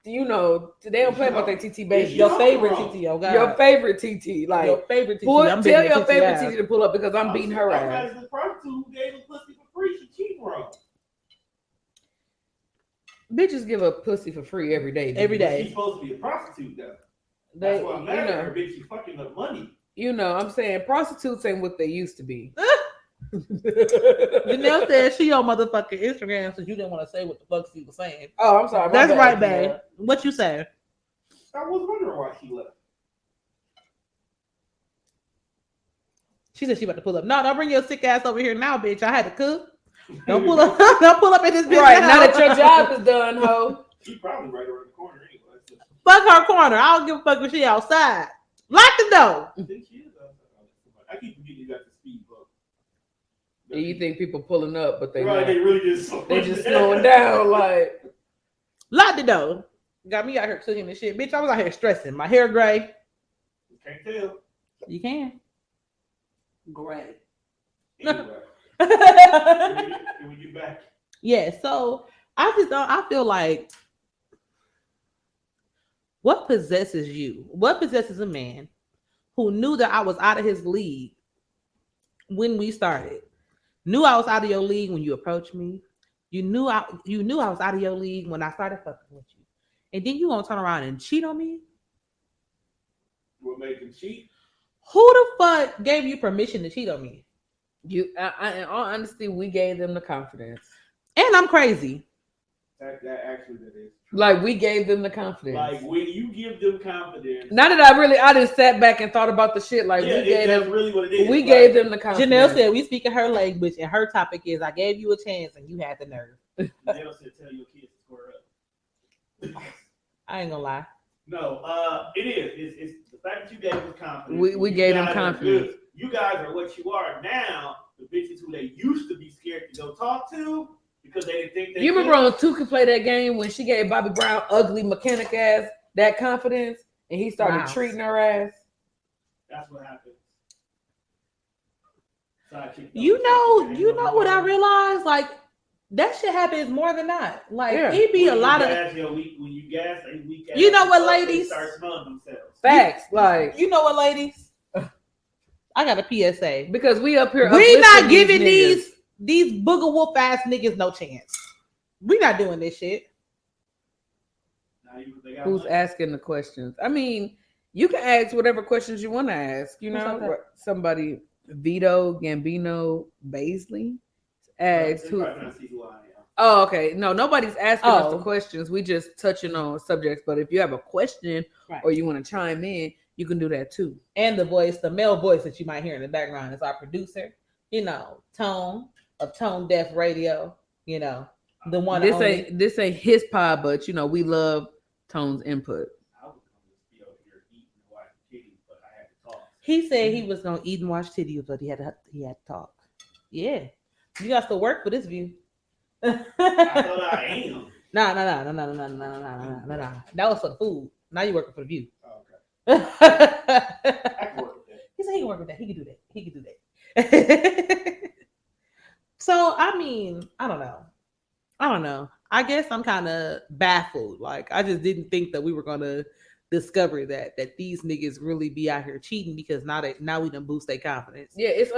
you know, they don't play about their TT baby. Your favorite TT, oh God. Your favorite TT. Like, your favorite TT. boy, I'm tell beating your favorite ass. TT to pull up because I'm beating her ass. The prostitute who gave him pussy for free, she cheating wrong. Bitches give up pussy for free every day. Every day. She's supposed to be a prostitute though. They, That's why I'm mad at her, bitch. You fucking up money. you know, I'm saying prostitutes ain't what they used to be. Janelle said she on motherfucking Instagram, so you didn't want to say what the fuck she was saying. Oh, I'm sorry. my That's bad, right, Janelle. babe. What you say? I was wondering why she left. She said she about to pull up. No, don't bring your sick ass over here now, bitch. I had to cook. Don't pull up. Don't pull up in this bitch. Right, now that your job is done, ho. She probably right around the corner anyway. So. Fuck her corner. I don't give a fuck if she outside. Lock the door. I think she is outside. I keep forgetting you got the speed bump. And you think people pulling up, but they right? not. They really just They just slowing down, like. Locked the door. Got me out here cooking and shit. Bitch, I was out here stressing. My hair gray. You can't tell. You can. Gray. Anyway, can we get back? Yeah, so I just don't, I feel like what possesses you? What possesses a man who knew that I was out of his league when we started? Knew I was out of your league when you approached me. You knew I was out of your league when I started fucking with you. And then you gonna turn around and cheat on me? We'll make him cheat. Who the fuck gave you permission to cheat on me? In all honesty, we gave them the confidence. And I'm crazy. That actually that is. Like we gave them the confidence. Like when you give them confidence. Now that I just sat back and thought about the shit. Like Yeah, we gave that's them, really what it is. we Like, gave them the confidence. Janelle said we speak in her language, and her topic is I gave you a chance and you had the nerve. Janelle said, "Tell your kids to square up." I ain't gonna lie. No, it is. It's the fact that you gave them confidence. We You gave them guys are confidence. good. You guys are what you are now. The bitches who they used to be scared to go talk to because they didn't think they. You could. remember on 2 could play that game when she gave Bobby Brown ugly mechanic ass that confidence, and he started Wow. treating her ass. That's what happened. Side chick You don't know what I realized? Like that shit happens more than not. Like Yeah. it be a lot of when you gas, they weak ass. You know what, they ladies? start smelling themselves. Facts, like you know what, ladies? I got a PSA. because we up here, We not uplifting giving niggas. these booger wolf ass niggas no chance. We not doing this shit. Now they got Who's money. asking the questions? I mean, you can ask whatever questions you want to ask. You Who's know, like that? somebody Vito Gambino Baisley asked They who. probably trying to see who I am. Oh, okay. No, nobody's asking us the Oh. questions. We just touching on subjects. But if you have a question Right. or you want to chime in, you can do that too. And the voice, the male voice that you might hear in the background is our producer, you know, Tone of Tone Deaf Radio, you know, the one This only. ain't his pod, but you know we love Tone's input. I was gonna just be over here eating and watching kitties, but I had to talk. He said he was gonna eat and watch titties, but he had to talk. Yeah, you got to work for this view. I thought I am. No. That was for the food. Now you working for the view. Oh, okay. He I can work with that. said he can work with that. He can do that. He can do that. So I mean, I don't know. I guess I'm kind of baffled. Like I just didn't think that we were gonna discover that these niggas really be out here cheating because now we done boost their confidence. Yeah, it's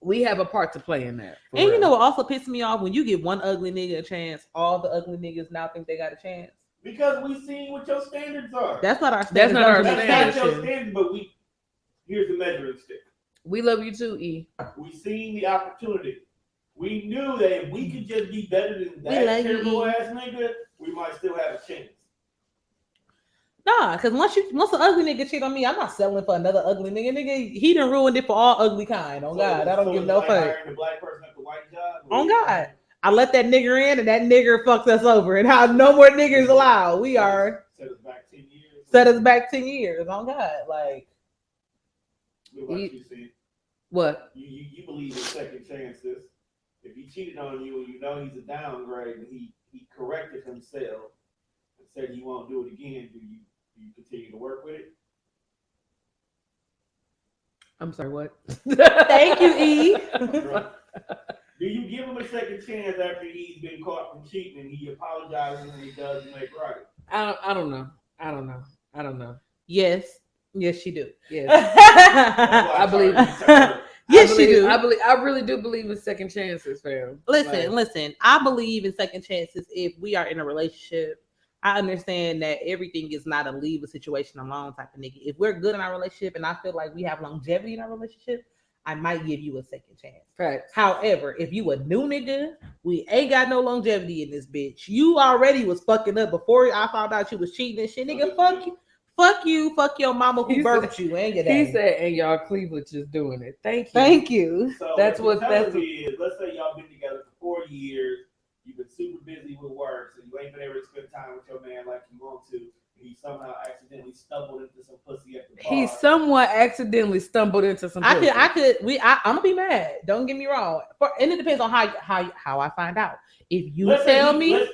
we have a part to play in that. for And you real. know what also pissed me off? When you give one ugly nigga a chance, all the ugly niggas now think they got a chance. Because we seen what your standards are. That's not our That's standard. not our That's That's standard. not your standard, but here's the measuring stick. we love you too, E. We seen the opportunity. We knew that if we could just be better than We that like terrible you. ass nigga, we might still have a chance. Nah, because once an ugly nigga cheat on me, I'm not selling for another ugly nigga. Nigga, he done ruined it for all ugly kind. On God, I don't give it's no like fuck. hiring the black person at the white job. On God, I let that nigger in, and that nigger fucks us over, and how no more niggers allowed. We are Set us back 10 years. set us back 10 years. On God, like What you see? What? You believe in second chances. If he cheated on you and you know he's a downgrade and he corrected himself and said he won't do it again, do you continue to work with it? I'm sorry. What? thank you, E. Do you give him a second chance after he's been caught from cheating and he apologizes and he does make right? I don't know. Yes, you do. Yes. I believe- Yes, you do. I really do believe in second chances, fam. Listen. I believe in second chances if we are in a relationship. I understand that everything is not a leave a situation alone type of nigga. If we're good in our relationship and I feel like we have longevity in our relationship, I might give you a second chance. Facts. However, if you a new nigga, we ain't got no longevity in this bitch. You already was fucking up before I found out you was cheating and shit. Nigga, fuck you, fuck your mama who He birthed you and your daddy. He said, and y'all Cleveland just doing it. Thank you. Thank you. So That's what- that's what is. Let's say y'all been together for 4 years. You've been super busy with work, so you ain't been able to spend time with your man like you want to. He somehow accidentally stumbled into some pussy at the bar. He somewhat accidentally stumbled into some pussy. I'm gonna be mad. Don't get me wrong. And it depends on how I find out. If you Let's tell say me, let's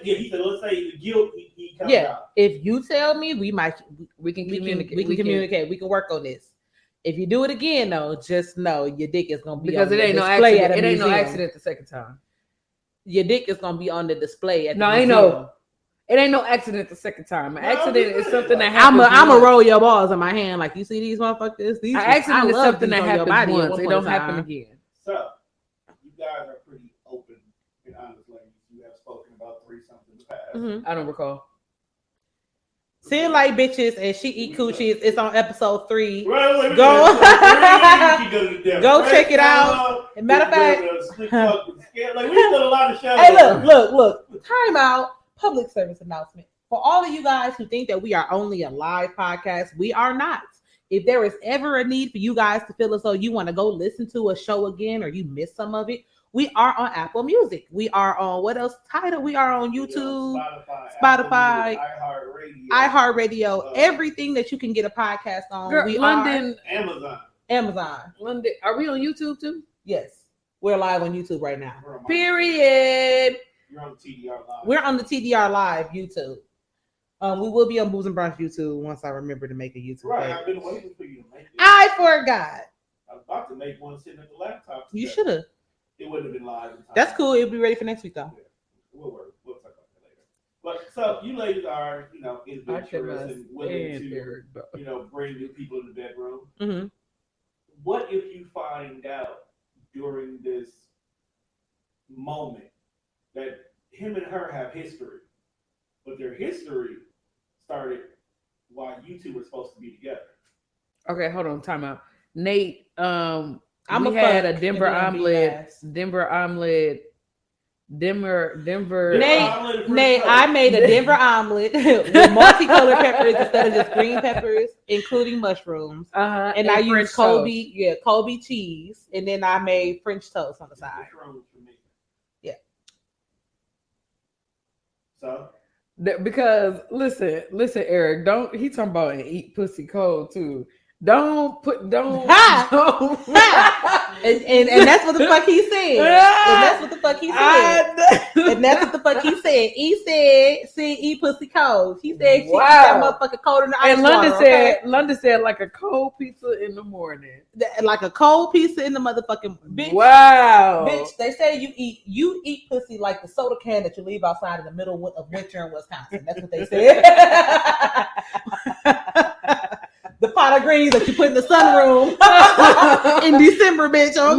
say the guilt he comes out. If you tell me, we can communicate. We can work on this. If you do it again, though, just know your dick is gonna be because on it ain't no display accident. at a It ain't no museum. accident the second time. Your dick is gonna be on the display at the No, ain't museum. no. It ain't no accident the second time. An No, accident is something that I'm happens. a once. roll your balls in my hand like you see these motherfuckers. These An accident I is love something these that on your happens body at once. one It point don't in happen time. again. So, you guys are pretty open and honest ladies. You have spoken about threesomes in the past. Mhm. I don't recall. Seeing like bitches and she eat coochies. It's on episode 3. Right, Go- go check it out. And matter of fact, like we did a lot of shows. hey, look. Time out. Public service announcement. For all of you guys who think that we are only a live podcast, we are not. If there is ever a need for you guys to feel as though you want to go listen to a show again or you missed some of it, we are on Apple Music. We are on what else? Tidal. We are on YouTube, Spotify, iHeartRadio, everything that you can get a podcast on. Girl, we London, Amazon. Amazon. London. Are we on YouTube too? Yes, we're live on YouTube right now. Period. You're on TDR Live. We're on the TDR Live YouTube. We will be on Booze and Brunch YouTube once I remember to make a YouTube Right, page. I've been waiting for you to make it. I forgot. I was about to make one sitting at the laptop. You today. should have. It wouldn't have been live in time. That's cool. It'll be ready for next week though. Yeah. We'll talk about that later. But so you ladies are, I adventurous cannot and willing stand to, Eric, bro. bring new people in the bedroom. Mm-hmm. What if you find out during this moment that him and her have history, but their history started while you two were supposed to be together? Okay, hold on. Time out. Nate, I'm we had a fuck Denver and then be omelet. ass. Denver omelet. Denver. Nate, I made a Denver omelet with multicolored peppers instead of just green peppers, including mushrooms. And I used Colby cheese, and then I made French toast on the side. Yeah. So Because listen, Eric, don't he talking about and eat pussy cold too. Don't and that's what the fuck he said. And that's what the fuck he said. And that's what the fuck he said. He said, eat pussy cold. He said, she eat that motherfucker cold in the ice and London water, said, okay? London said like a cold pizza in the morning. Like a cold pizza in the motherfucking bitch. Wow. Bitch, they say you eat pussy like the soda can that you leave outside in the middle of winter in Wisconsin. That's what they said. The pot of greens that you put in the sunroom in December, bitch. Oh,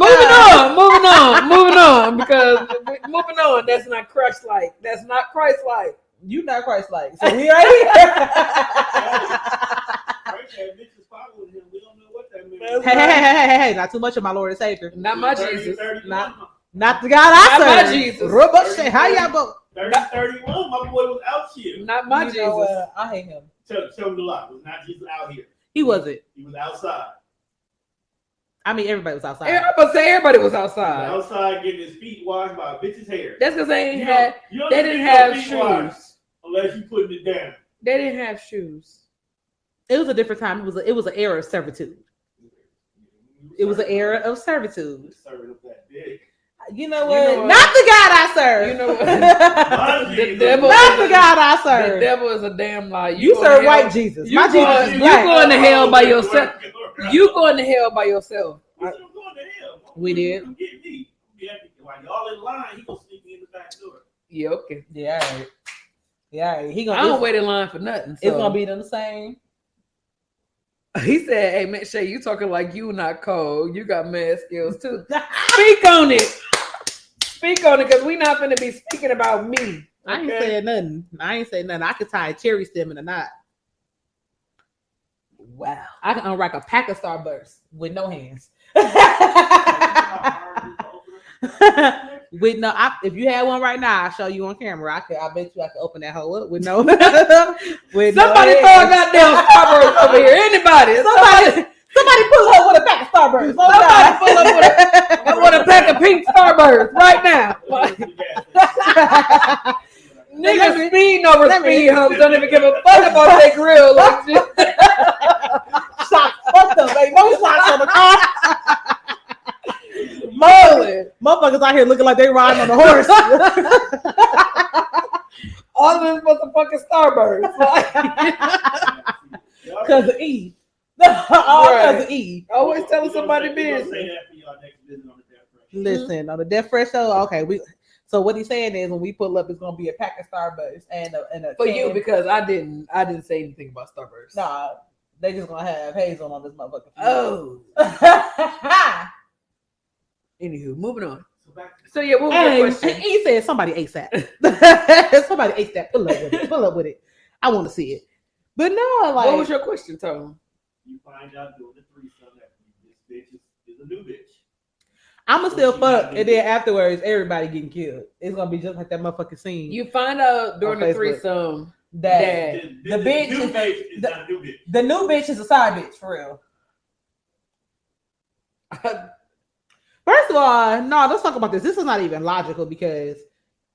Moving on. Because moving on, that's not Christ-like. That's not Christ-like. You not Christ-like. So we right here. Hey, not too much of my Lord and Savior. Not my Jesus. Not the God I serve. Not my Jesus. Robot, how y'all go? 31, my boy was out here. Not my You Jesus. know, I hate him. Tell me the lie. It was not Jesus out here. He wasn't. He was outside. I mean, everybody was outside. I'm about to say everybody was He was outside. outside getting his feet washed by a bitch's hair. That's because they You they didn't get have your feet washed shoes. unless you putting it down. They didn't have shoes. It was a different time. It was an era of servitude. It was an era of servitude. Serving up that dick. You know what? what? Not the God I serve. You know what? The devil- Not the God I The serve. devil is a damn lie. You going serve to white hell- Jesus. You My going- Jesus is you black. going to hell by yourself. You going to hell by yourself. We said I'm going to hell. We did. Come get me. While y'all in line, he gonna sneak me in the back door. Yeah, okay. Yeah. all right. Yeah. all right. He I gonna. don't wait in line for nothing. It's so. gonna be the same. He said, "Hey, man, Shay, you talking like you not cold. You got mad skills too. Speak on it. Speak on it, because we not finna be speaking about me. I ain't saying nothing. I could tie a cherry stem in a knot. Wow. I can unwrap a pack of Starburst with no hands. With no, if you had one right now, I'll show you on camera. I bet you I could open that hole up with no. With Somebody no throw a hands. goddamn Starburst over here. Anybody? Somebody pull up with a pack of Starburst. Somebody pull up with I want a pack of pink Starburst right now. Niggas speeding over speed humps. Don't even give a fuck about their grill. Like, Shots. Fuck them. Ain't no shots on the car. Motherfuckers out here looking like they riding on a horse. all of them motherfucking Starburst. Because of E. All because of E. Always telling somebody business. Listen, on the Death Fresh show, okay, so what he's saying is when we pull up, it's gonna be a pack of Starburst and a For can. you, because I didn't say anything about Starburst. Nah, they just gonna have Hazel on this motherfucker. Oh. Anywho, moving on. So yeah, what was Hey, your question? he said somebody ASAP. Somebody ASAP. Pull up with it. Pull up with it. I want to see it. But no, like, What was your question, Tom? You find out doing the threesome that this bitch is a new bitch. I'ma still fuck, and then afterwards, everybody getting killed. It's gonna be just like that motherfucking scene. You find out during On the Facebook. threesome that The bitch new is- bitch is not a new bitch. the new bitch is a side bitch for real. First of all, no, let's talk about this. This is not even logical because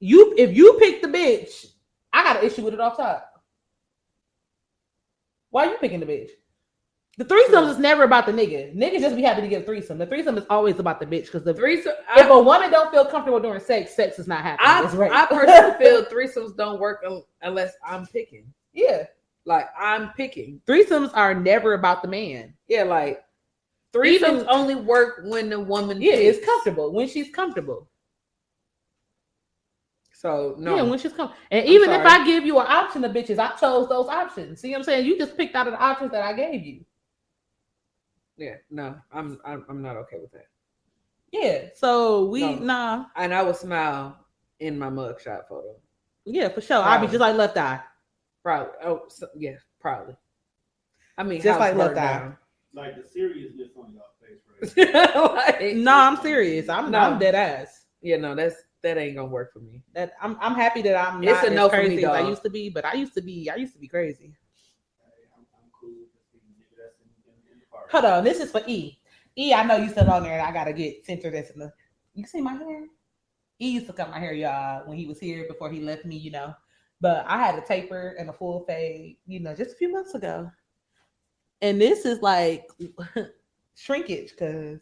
if you pick the bitch, I got an issue with it off top. Why are you picking the bitch? The threesome is never about the nigga. Niggas just be happy to get a threesome. The threesome is always about the bitch because the threesome. if a woman don't feel comfortable during sex is not happening. It's rape. I personally feel threesomes don't work unless I'm picking. Yeah, Like I'm picking. threesomes are never about the man. Yeah, like threesomes Even- only work when the woman Yeah, picks. it's comfortable when she's comfortable. So no. Yeah, when she's comfortable. And even if sorry. I give you an option of bitches, I chose those options. See what I'm saying? You just picked out of the options that I gave you. Yeah, no, I'm not okay with that. Yeah. So No. nah. And I would smile in my mugshot photo. Yeah, for sure. I'll be Probably. just like Left Eye. Probably. Oh, so, yeah, probably. I mean, Just house like burned Left Eye. down. Like the seriousness on y'all face, right? Like, No, I'm serious. I'm dead ass. yeah, no, that ain't gonna work for me. That I'm happy that I'm It's not a no as for me, crazy as I dog. used to be, but I used to be crazy. I'm cool with this nigga that's in the party. Hold on, this is for E. E, I know you still on there, and I gotta get centered. This in the. You can see my hair. E used to cut my hair, y'all, when he was here before he left me, But I had a taper and a full fade, just a few months ago. And this is like shrinkage because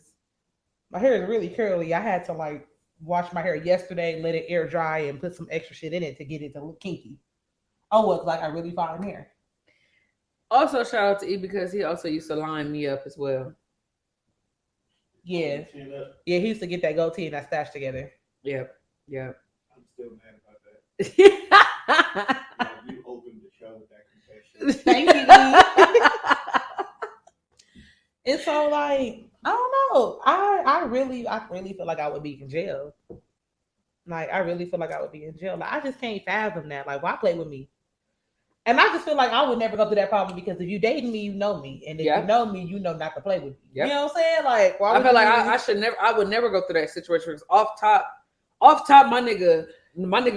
my hair is really curly. I had to like wash my hair yesterday, let it air dry, and put some extra shit in it to get it to look kinky. Oh, well, like I really fine hair. Also, shout out to E because he also used to line me up as well. Yeah. Chin up. Yeah, he used to get that goatee and that stash together. Yep. Yep. I'm still mad about that. Like, you opened the show with that confession. Thank you. And so, like, I don't know. I really feel like I would be in jail. Like, I really feel like I would be in jail. Like, I just can't fathom that. Like, why play with me? And I just feel like I would never go through that problem because if you dating me, you know me, and if Yep. you know me, you know not to play with me. Yep. You know what I'm saying? Like, why I would feel like you- I would never go through that situation because off top, my nigga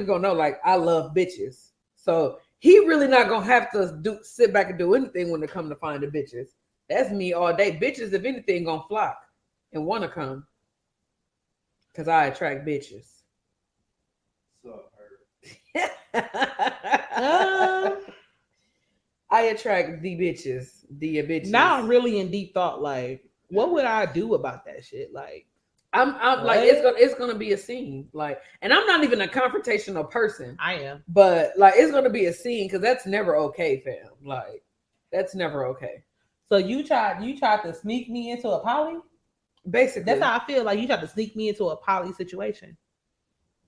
gonna know like I love bitches. So he really not gonna have to sit back and do anything when it come to find the bitches. That's me all day. Bitches, if anything, gonna flock and wanna come. Cause I attract bitches. So her. I attract the bitches. Now I'm really in deep thought. Like, what would I do about that shit? Like, I'm like it's gonna be a scene. Like, and I'm not even a confrontational person, I am. but like it's gonna be a scene because that's never okay, fam. Like, that's never okay. So you tried to sneak me into a poly? Basically, That's how I feel. Like you tried to sneak me into a poly situation.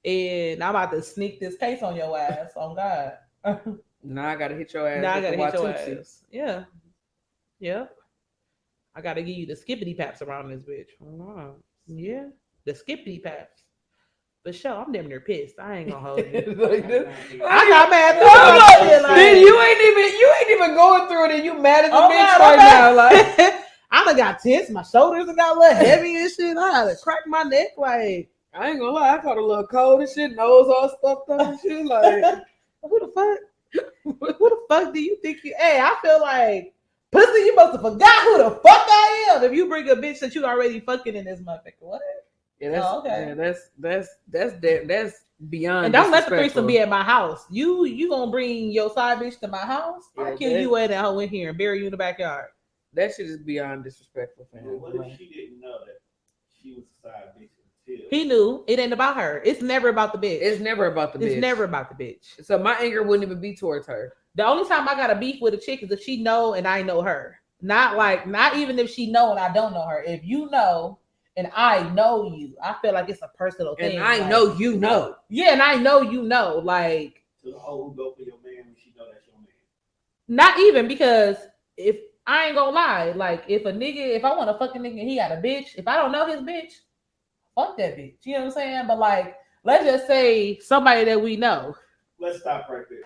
And I'm about to sneak this case on your ass. On God. now I gotta hit your ass. Now I with gotta the hit your Watusi. ass. Yeah. Yeah. I gotta give you the skippity paps around this bitch. Wow. Yeah. The skippity paps. But sure, I'm damn near pissed. I ain't gonna hold you. Like this. I got mad. I'm like, Like, man, you ain't even going through it, and you mad at the oh, bitch God, right now. Like, Like I done got tense. My shoulders done got a little heavy and shit. I had to crack my neck. Like, I ain't gonna lie, I caught a little cold and shit, nose all stuffed up and shit. Like, who the fuck? Who the fuck do you think you? Hey, I feel like Pussy, you must have forgot who the fuck I am. If you bring a bitch that you already fucking in this motherfucker, what? Yeah, that's okay. Yeah, that's beyond. And don't let the disrespectful. threesome be at my house. You gonna bring your side bitch to my house? I'll Yeah, kill that- you and that hoe in here and bury you in the backyard. That shit is beyond disrespectful, But fam. what if she didn't know that she was a side bitch until He knew it ain't about her. It's never about the bitch. It's never about the bitch. It's never about the bitch. So my anger wouldn't even be towards her. The only time I got a beef with a chick is if she know and I know her. Not even if she know and I don't know her. If you know and I know you, I feel like it's a personal thing. And I like, know you know. Yeah, and I know you know. Like, to the whole who go for your man when she know that's your man. not even because if I ain't gonna lie, like if I want a fucking nigga and he got a bitch, if I don't know his bitch, fuck that bitch. You know what I'm saying? But like, let's just say somebody that we know. Let's stop right there.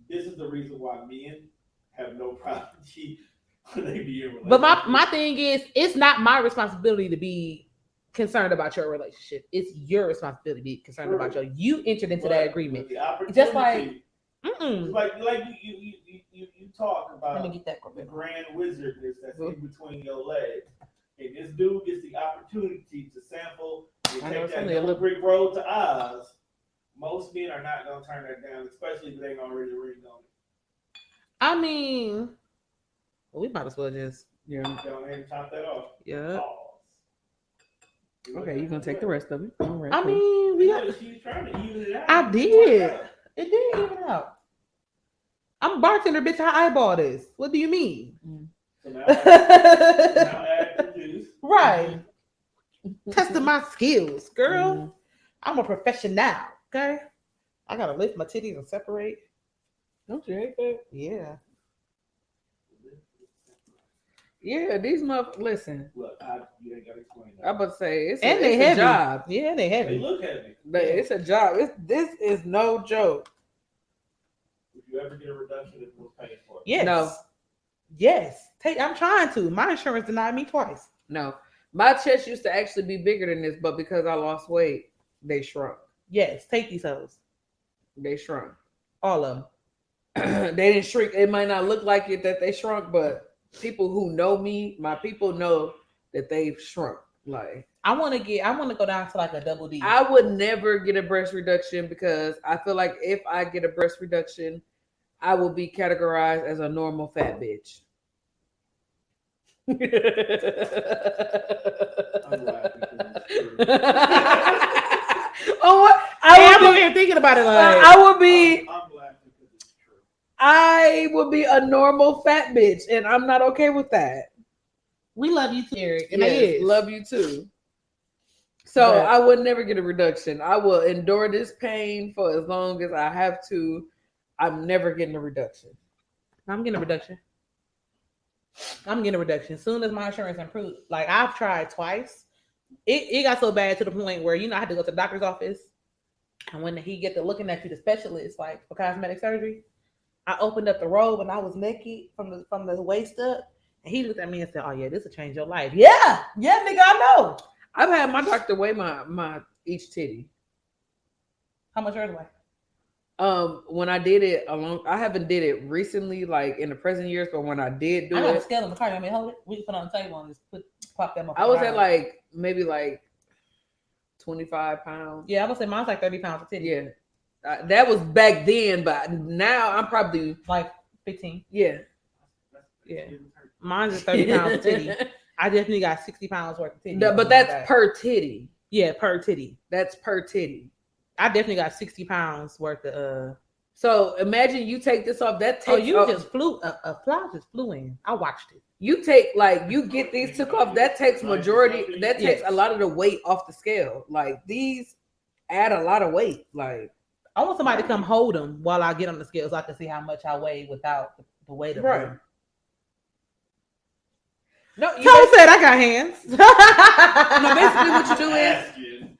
This is the reason why men have no problem cheating when they be in relationships. But my thing is, it's not my responsibility to be concerned about your relationship. It's your responsibility to be concerned True. about you entered into that agreement. The opportunity, Just like- Mm-mm. like you talk Let me about get that. the grand wizardness that's in between your legs, and this dude gets the opportunity to sample and I know take it's that only a little little- brick road to Oz. Most men are not gonna turn that down, especially if they ain't already ring on it. I mean, well, we might as well just Yeah. Go ahead and top that off. yeah. Pause. Okay, you're gonna take the rest of it. All right, I cool. mean, we got. Yeah, she's trying to even it out. I did. It did even out. I'm a bartender, bitch. I eyeball this. What do you mean? So now add the juice. Right. Testing my skills, girl. Mhm. I'm a professional. Okay. I gotta lift my titties and separate. Don't you hate that? Yeah. Yeah, these motherfuckers. Listen, Look, you ain't gotta explain that. I'm about to say it's And a, they it's a heavy. job. Yeah, they They heavy. look heavy. But it's a job. This is no joke. Would you ever get a reduction if it was paid for? Yes. No. Yes. I'm trying to. My insurance denied me twice. No, my chest used to actually be bigger than this, but because I lost weight, they shrunk. Yes. Take these hoes. They shrunk. All of them. They didn't shrink. It might not look like it that they shrunk, but people who know me, my people know that they've shrunk. Like I want to go down to like a double D. I would never get a breast reduction because I feel like if I get a breast reduction, I will be categorized as a normal fat bitch. I'm laughing because it's true. Oh, what? I'm over here thinking about it like I would be. I'm laughing because it's true. I would be a normal fat bitch, and I'm not okay with that. we love you, Eric. And Yes, it is. love you too. So But- I would never get a reduction. I will endure this pain for as long as I have to. I'm never getting a reduction. I'm getting a reduction. Soon as my insurance improves. Like I've tried twice. It got so bad to the point where I had to go to the doctor's office. And when he get to looking at you, the specialist, like for cosmetic surgery, I opened up the robe and I was naked from the waist up. And he looked at me and said, "Oh yeah, this will change your life." Yeah, nigga, I know. I've had my doctor weigh my each titty. How much yours weigh? When I did it I haven't did it recently, like in the present years, but when I did do I got a it, scale in the car. You want me to hold it? We can put it on the table and just pop them up. I was at like maybe like 25 pounds. yeah, I would say mine's like 30 pounds of titty. Yeah, that was back then, but now I'm probably Like 15. yeah. Yeah. Mine's is 30 pounds of titty. I definitely got 60 pounds worth of titty. But that's per titty. Yeah, per titty. That's per titty. I definitely got 60 pounds worth of So imagine you take this off. That takes. just flew a fly just flew in. I watched it. You take you get these took off. That takes majority. That takes Yes. a lot of the weight off the scale. Like these add a lot of weight. Like I want somebody to come hold them while I get on the scale so I can see how much I weigh without the weight of Right. them. no, Tom said I got hands. No, basically what you do is Asking.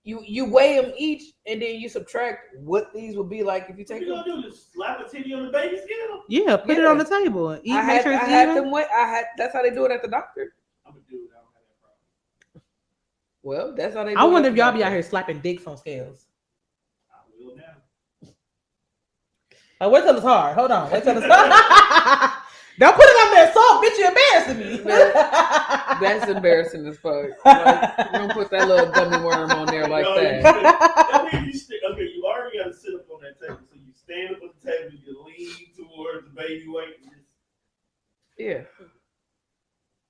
you weigh them each and then you subtract what these would be like if you What take you them. gonna do? Just slap a titty on the baby scale? Yeah, put it Yeah. on the table. And eat, I make had, sure I it's had even. them weigh. That's how they do it at the doctor. I'm a dude. I don't have that problem. Well, that's how they. Do I it wonder at if the y'all be doctor. out here slapping dicks on scales. I will now. Wait till it's hard. Hold on. Wait till it's hard. Don't put it on there, salt, bitch. You embarrassing me. That's embarrassing as fuck. Like, don't put that little gummy worm on there like No, that. That means okay, you already got to sit up on that table. So you stand up on the table, you lean towards the baby weight. And just, Yeah.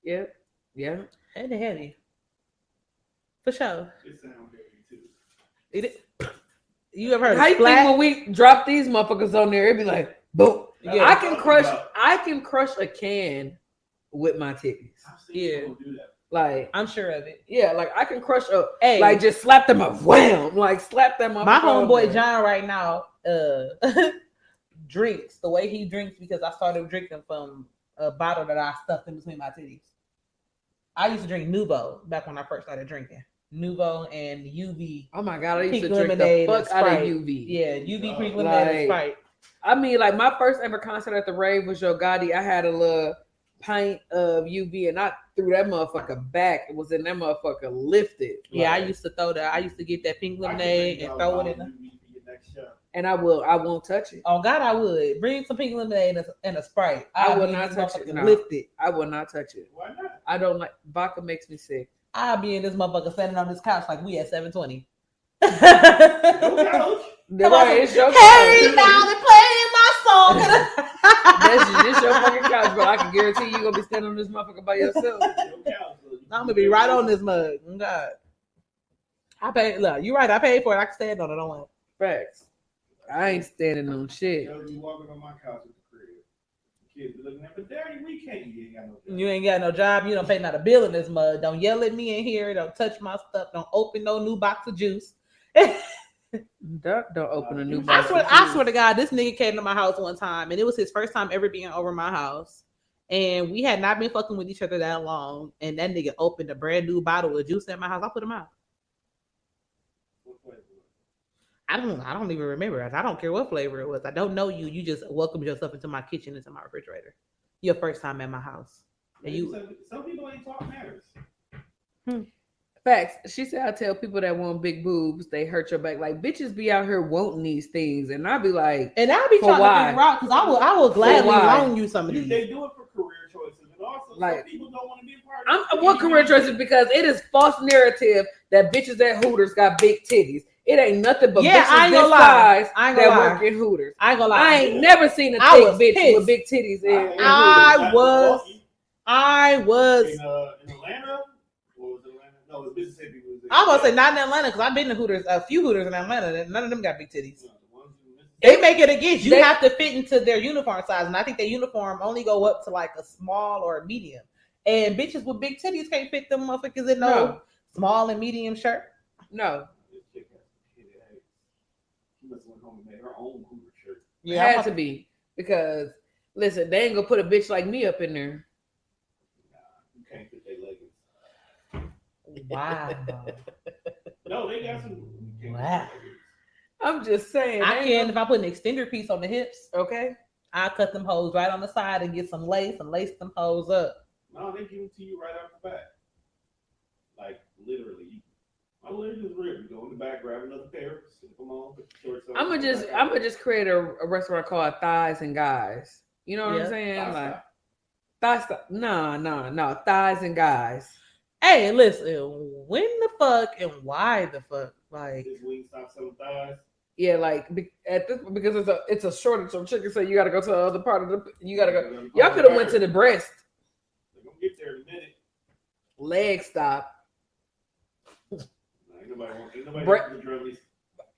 Yep. Yeah. Heavy. For sure. it sounds heavy too. You ever heard How of you think splat? when we drop these motherfuckers on there, it'd be like, boom. Yeah. I can crush a can with my titties. I've seen people do that. Like, I'm sure of it. yeah, like I can crush a Hey, like just slap them up, wham, like slap them up. my homeboy John right now drinks the way he drinks because I started drinking from a bottle that I stuffed in between my titties. I used to drink Nuvo back when I first started drinking. Nuvo and UV. Oh my god, I used Pink to drink the lemonade fuck and out of Sprite. UV. Yeah, UV Oh, pink lemonade and like- Sprite. I mean, like my first ever concert at the rave was Yo Gotti. I had a little pint of UV and I threw that motherfucker back. It was in that motherfucker lifted. Yeah, I Like, used to throw that. I used to get that pink I can lemonade bring and y'all throw it all in. The, UV for your next show. and I won't touch it. oh God, I would bring some pink lemonade and a Sprite. I would be in not this touch it, motherfucker no. Lifted. I will not touch it. Why not? I don't like vodka makes me sick. I'll be in this motherfucker standing on this couch like we at 720. No couch. Right, it's your Hey, couch. now they're playing my song. That's your fucking couch, but I can guarantee you gonna be standing on this motherfucker by yourself. No couch. I'm gonna be right on this mug. Oh, God. I paid. Look, you're right. I paid for it. I can stand on it. I don't want. Facts. I ain't standing on shit. Yo, you walking on my couch at the crib. The kids be looking at me, Daddy, we can't. You ain't got no couch. You ain't got no job. You don't pay not a bill in this mug. Don't yell at me in here. Don't touch my stuff. Don't open no new box of juice. Don't open a new I box. swear to God, this nigga came to my house one time, and it was his first time ever being over my house. And we had not been fucking with each other that long. And that nigga opened a brand new bottle of juice at my house. I put him out. What flavor? I don't even remember. I don't care what flavor it was. I don't know you. You just welcomed yourself into my kitchen, into my refrigerator. Your first time at my house. And you Some people ain't talk matters. Facts. She said, I tell people that want big boobs, they hurt your back. Like, bitches be out here wanting these things. And I be like, and I'll be For trying why? to figure out because I will gladly why? loan you some of these. They do it for career choices, and also Like, some people don't want to be a part of I want career choices because it is false narrative that bitches at Hooters got big titties. It ain't nothing but Yeah, I bitches ain't this gonna lie. size I ain't that gonna lie. work in Hooters. I ain't gonna lie. I ain't never seen a I thick was bitch pissed. with big titties in I Hooters. was- I was. in Atlanta. What was it, Atlanta? No, it was Mississippi. Was it? I was gonna say not in Atlanta because I've been to Hooters, a few Hooters in Atlanta. And none of them got big titties. No, the ones in Mississippi. They make it against you They- have to fit into their uniform size, and I think their uniform only go up to like a small or a medium. And bitches with big titties can't fit them motherfuckers in no small and medium shirt. No. This chick has some shit ass. She must have went home and made her own Hooter shirt. It had to be. Because, listen, they ain't gonna put a bitch like me up in there. Nah, you can't fit their leggings. Wow. No, they got some. You can't fit Wow. their leggings. I'm just saying. I they can ain't if I put an extender piece on the hips. Okay. I cut them hoes right on the side and get some lace and lace them hoes up. No, they give it to you right off the bat. Like literally, my leg is real. You go in the back, grab another pair, slip them on, put the shorts on. I'm gonna just create a restaurant called Thighs and Guys. You know what I'm saying? Like thighs. No. Thighs and Guys. Hey, listen, when the fuck and why the fuck? Like, This wing stop selling thighs. Yeah, like because it's a shortage of chicken, so you got to go to the other part of the. You got to go. Y'all could have went to the breast. They're gonna get there in a minute. Leg stop. Ain't nobody Bre- want the drummies.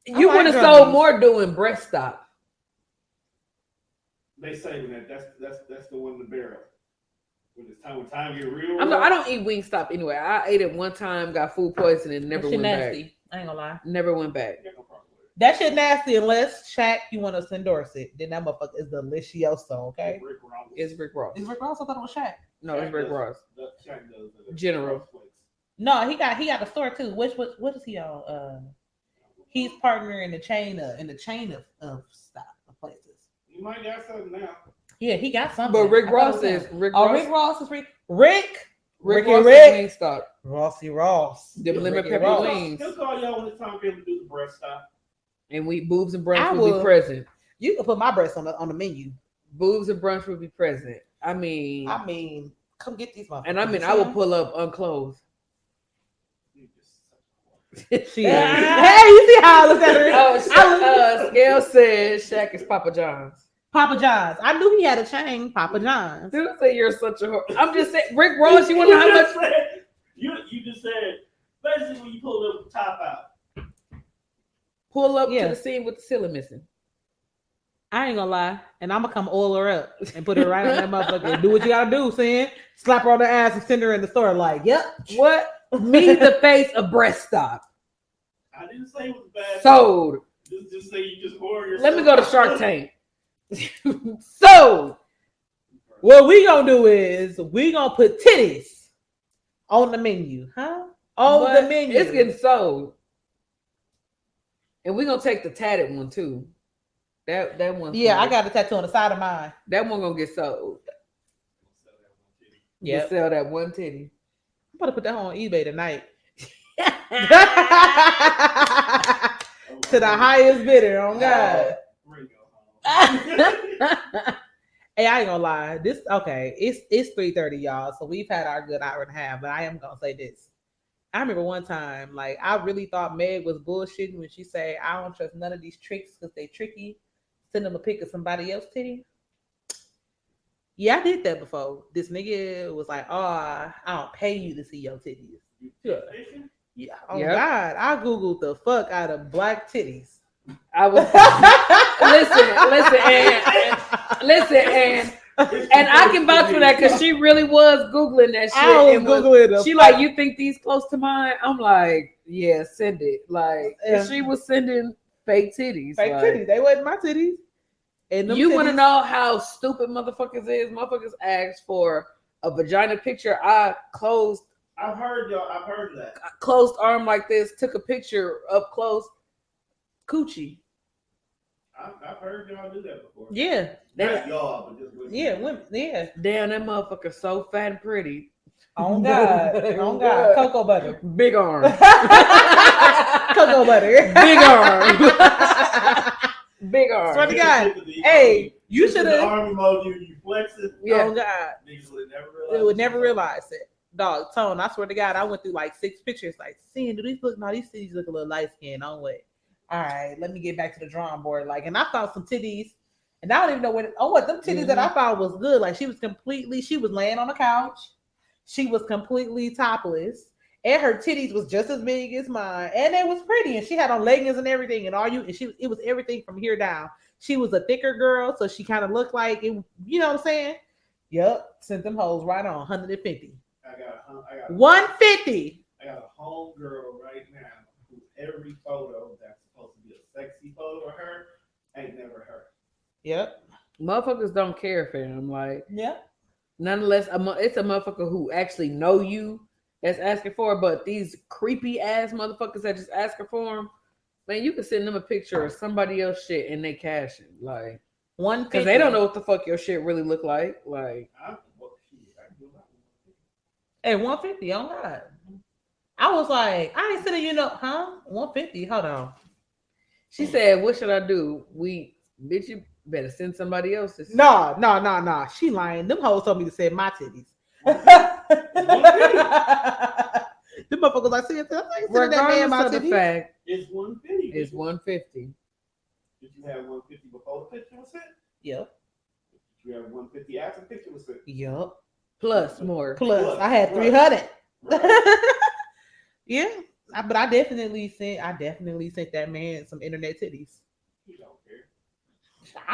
You like would have drummies. sold more doing breast stop. They saving that. That's the one in the barrel. When time get real. I don't eat Wingstop anyway. I ate it one time, got food poisoning, and never that shit went nasty. back. I ain't gonna lie. Never went back. Got no problem with it. That shit nasty unless Shaq, you want us to endorse it. Then that motherfucker is delicioso, okay? Rick Ross. It's Rick Ross. Is Rick Ross? I thought it was Shaq. No, it's Rick Ross. Shaq does General. flakes. No, he got a store too. What is he on? He's partner in the chain of stop of places. You might got something now. Yeah, he got something. But Rick I thought Ross it was is him. Rick Oh, Ross. Rick Ross is Rick Rick Ricky Ross Rick. is Wingstop. Rossy Ross. Them lemon Ricky pepper Ross. wings. He'll call y'all when it's time for him to do the breast stop. And boobs and brunch I will be will. present. You can put my breast on the menu. Boobs and brunch will be present. I mean, come get these motherfuckers. and I mean, I will pull up unclothed. She hey, you see how I look at her? Oh, Scale says Shaq is Papa John's. Papa John's. I knew he had a chain. Papa John's. Dude, say you're such a whore. I'm just saying, Rick Ross. You want to know how much? You just said basically when you pull the top out. Pull up Yeah. to the scene with the ceiling missing. I ain't gonna lie, and I'm gonna come oil her up and put her right on that motherfucker. Do what you gotta do, Sin. Slap her on the ass and send her in the store. Like, yep. What? Me the face of breast stop. I didn't say it was bad. Sold. Just say you just whore yourself. Let me go to Shark Tank. Sold. What we gonna do is we gonna put titties on the menu, huh? On But the menu. it's getting sold. And we're gonna take the tatted one too. That one. Yeah, I got a tattoo on the side of mine. that one gonna get sold. Yeah, You sell that one titty. I'm gonna put that on eBay tonight. To the highest bidder, on God. Hey, I ain't gonna lie. This okay. It's 3:30, y'all. So we've had our good hour and a half. But I am gonna say this. I remember one time, like I really thought Meg was bullshitting when she said, "I don't trust none of these tricks because they tricky." Send them a pic of somebody else's titty. Yeah, I did that before. This nigga was like, "Oh, I don't pay you to see your titties." Yeah. Yeah. Oh Yep. God, I googled the fuck out of black titties. I was listen, and I can vouch for that because she really was googling that shit. I was and googling the she fuck- like, you think these close to mine? I'm like, yeah, send it. Like, Yeah. she was sending fake titties. fake like, titties. They wasn't my titties. And them You want to titties- know how stupid motherfuckers is? Motherfuckers asked for a vagina picture. I closed I've heard that. closed arm like this, took a picture up close, coochie. I've heard y'all do that before. Yeah, Not y'all, but just women. yeah, women, yeah. Damn, that motherfucker so fat and pretty. On God, on God, cocoa butter, Big arm. cocoa butter, Big arm. Big arm. Swear to God. The Hey, you Just should the have. arm emoji. You flex it. Yeah. Oh God, Niggas would never realize. they would never realize it. Dog, Tone, I swear to God, I went through like 6 pictures. Like, seeing, do these look? No, these titties look a little light skinned. On way. All right, let me get back to the drawing board. Like, and I found some titties, and I don't even know what. Oh, what them titties that I found was good. Like, she was laying on the couch. She was completely topless, and her titties was just as big as mine, and it was pretty. And she had on leggings and everything, and it was everything from here down. She was a thicker girl, so she kind of looked like it. You know what I'm saying? Yep, sent them hoes right on 150. I got 150. I got a home girl right now who every photo that's supposed to be a sexy photo of her ain't never her. Yep. Motherfuckers don't care, fam. Like, Yep. nonetheless, it's a motherfucker who actually know you that's asking for it. But these creepy ass motherfuckers that just asking for them, man, you can send them a picture of somebody else shit and they cash it. Like, 150. because they don't know what the fuck your shit really look like. Like, I do that. Hey, 150 on God. I was like, I ain't sending you no, huh? 150. Hold on. she said, what should I do? Bitch, you better send somebody else's. No. She lying. Them hoes told me to send my titties. Them motherfuckers like, see, I'm like, sending that man my Regardless of the titties. fact, It's 150. it's 150. Did you have 150 before the picture was sent? Yep. Did you have 150 after the picture was sent? Yep. Plus more. Plus, I had 300. Yeah. But I definitely sent that man some internet titties. He don't care.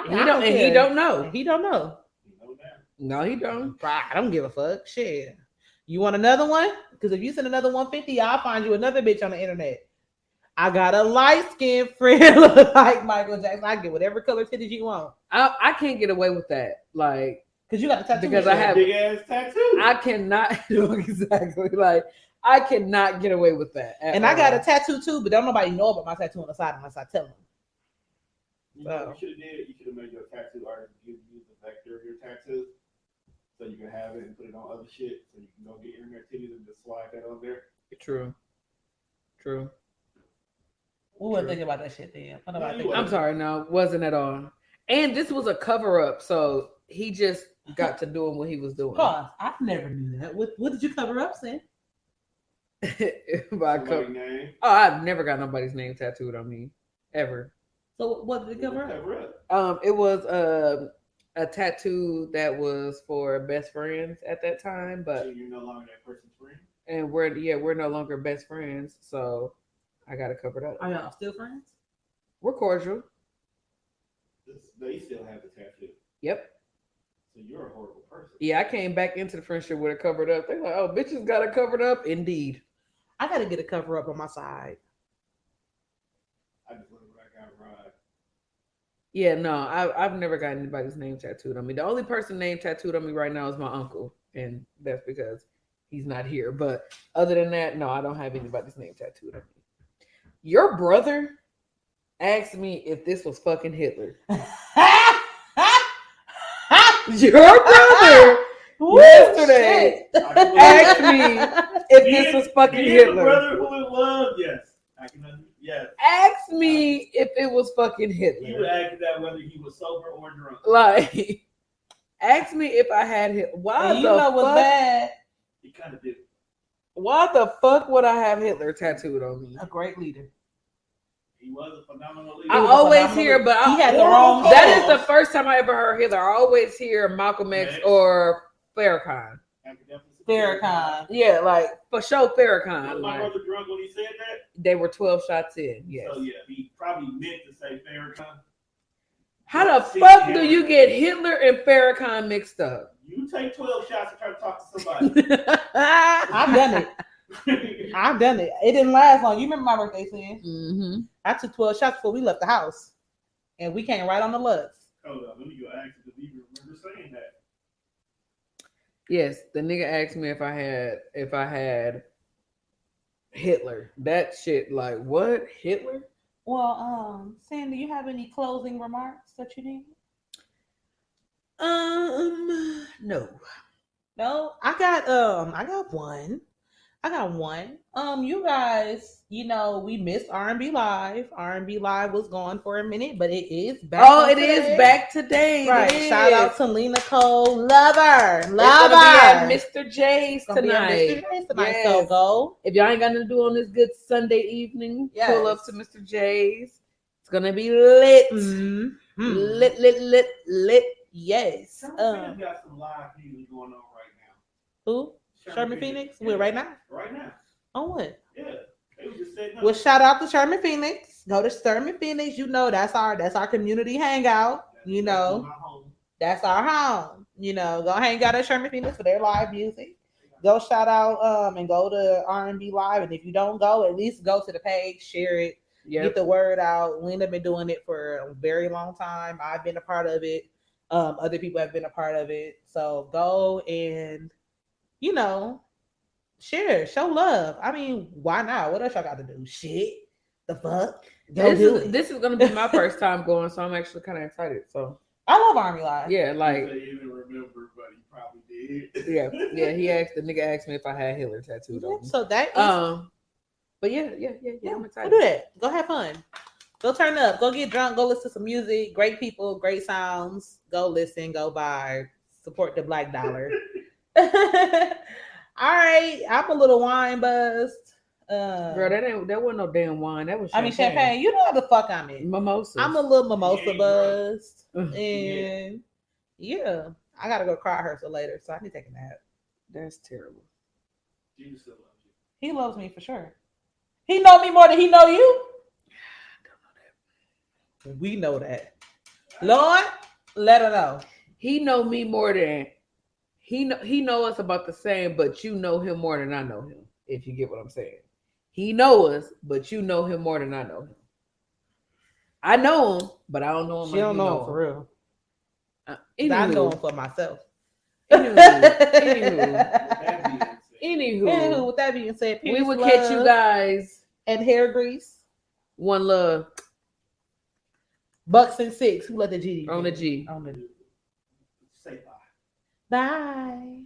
He don't know. He don't know. He know that. No, he don't. I don't give a fuck. Shit. You want another one? Because if you send another 150, I'll find you another bitch on the internet. I got a light-skinned friend look like Michael Jackson. I get whatever color titties you want. I can't get away with that. Like, Because you got the tattoo. Because I have- Big ass tattoo. I cannot exactly. Like, I cannot get away with that. And I got a tattoo too, but don't nobody know about my tattoo on the side unless I tell them. You know what you should have did? You should have made your tattoo artist give you the vector of your tattoo, so you can have it and put it on other shit, so you can go get internet titties and just slide that on there. True. We weren't thinking about that shit then. What nobody No, you thinking I'm about sorry, no, wasn't at all. And this was a cover up, so he just got to doing what he was doing. Pause. I never knew that. What did you cover up, Sin? By Somebody's name. Oh, I've never got nobody's name tattooed on me ever. So what did it cover up? Cover up. It was a tattoo that was for best friends at that time, So but you're no longer that person's friend. and we're no longer best friends, so I got it covered up. Are y'all still friends? We're cordial. They still have the tattoo. Yep. So you're a horrible person. Yeah, I came back into the friendship with it covered up. They're like, "Oh, bitches got it covered up." Indeed. I gotta get a cover up on my side. I just look like I ride. Yeah, no, I've never got anybody's name tattooed on me. The only person name tattooed on me right now is my uncle, and that's because he's not here. But other than that, no, I don't have anybody's name tattooed on me. Your brother asked me if this was fucking Hitler. Your brother yesterday asked me if this was fucking Hitler. Brother who would love, yes. I can understand. Yes. Asked me if it was fucking He would Hitler. ask that whether he was sober or drunk. Like, asked me if I had Hitler. Why And you the know what's fuck? bad? He kind of did. Why the fuck would I have Hitler tattooed on me? A great leader. He was a phenomenal leader. I was always phenomenal. hear, but He had the Horrible wrong. cause. that is the first time I ever heard Hitler. I always hear Malcolm X Next. or Farrakhan. I could definitely support Farrakhan. Yeah, like for sure Was Farrakhan. my Like, brother drunk when he said that? they were 12 shots in. Yes. So yeah, he probably meant to say Farrakhan. How the See, fuck do Hitler. you get Hitler and Farrakhan mixed up? You take 12 shots and try to talk to somebody. I've done it. I've done it. It didn't last long. You remember my birthday, Sin? Mm-hmm. I took 12 shots before we left the house, and we came right on the Lux. Hold up, let me go ask him if he remember saying that. Yes, the nigga asked me if I had Hitler. That shit, like, what? Hitler? Well, Sin, do you have any closing remarks that you need? No. No, I got one. You guys, we missed R&B Live. R&B Live was gone for a minute, but it is back. Oh, on it today. is back today. Right. It Shout out is. to Lena Cole. Love her. It's Love gonna be her. at Mr. J's Gonna be at tonight. Mr. J's tonight. Yes. So go. If y'all ain't got nothing to do on this good Sunday evening, pull up Yes. to Mr. J's. It's gonna be lit. Mhm. Lit. Yes. Sherman Phoenix got some live music going on right now. Who? Sherman Phoenix? We're right now. Right now. On what? Yeah. They were just setting up. Well, shout out to Sherman Phoenix. Go to Sherman Phoenix. That's our community hangout. That's my home. That's our home. Go hang out at Sherman Phoenix for their live music. Go shout out and go to R&B Live. And if you don't go, at least go to the page, share it, Yep. get the word out. Lena been doing it for a very long time. I've been a part of it. Other people have been a part of it. So go and share, show love. I mean, why not? What else y'all got to do? Shit. The fuck? Go do it. This is gonna be my first time going, so I'm actually kind of excited. So I love Army Live. yeah, Like, like they even remember, but he probably did. yeah. The nigga asked me if I had Hitler tattooed on me. So that is But yeah, I'm go excited. do that. Go have fun. Go turn up. Go get drunk. Go listen to some music. Great people, great sounds. Go listen. Go buy. Support the Black Dollar. All right. I'm a little wine buzzed. Girl, that wasn't no damn wine. That was champagne. You know how the fuck I'm in. Mimosas. I'm a little mimosa Yeah, buzzed. Ugh. And yeah, I gotta go cry rehearsal later, so I need to take a nap. That's terrible. Jesus still loves you. He loves me for sure. He know me more than he know you. We know that. Lord, let her know. He know me more than he know us about the same, but you know him more than I know him. If you get what I'm saying, he know us, but you know him more than I know him. I know him, but I don't know him. She like don't you know him for real. I Anywho, know him for myself. Anywho, with that being said, we will peace, catch you love, guys. and hair grease. One love Bucks and 6. Who let the GD on the G. on the Say bye. bye.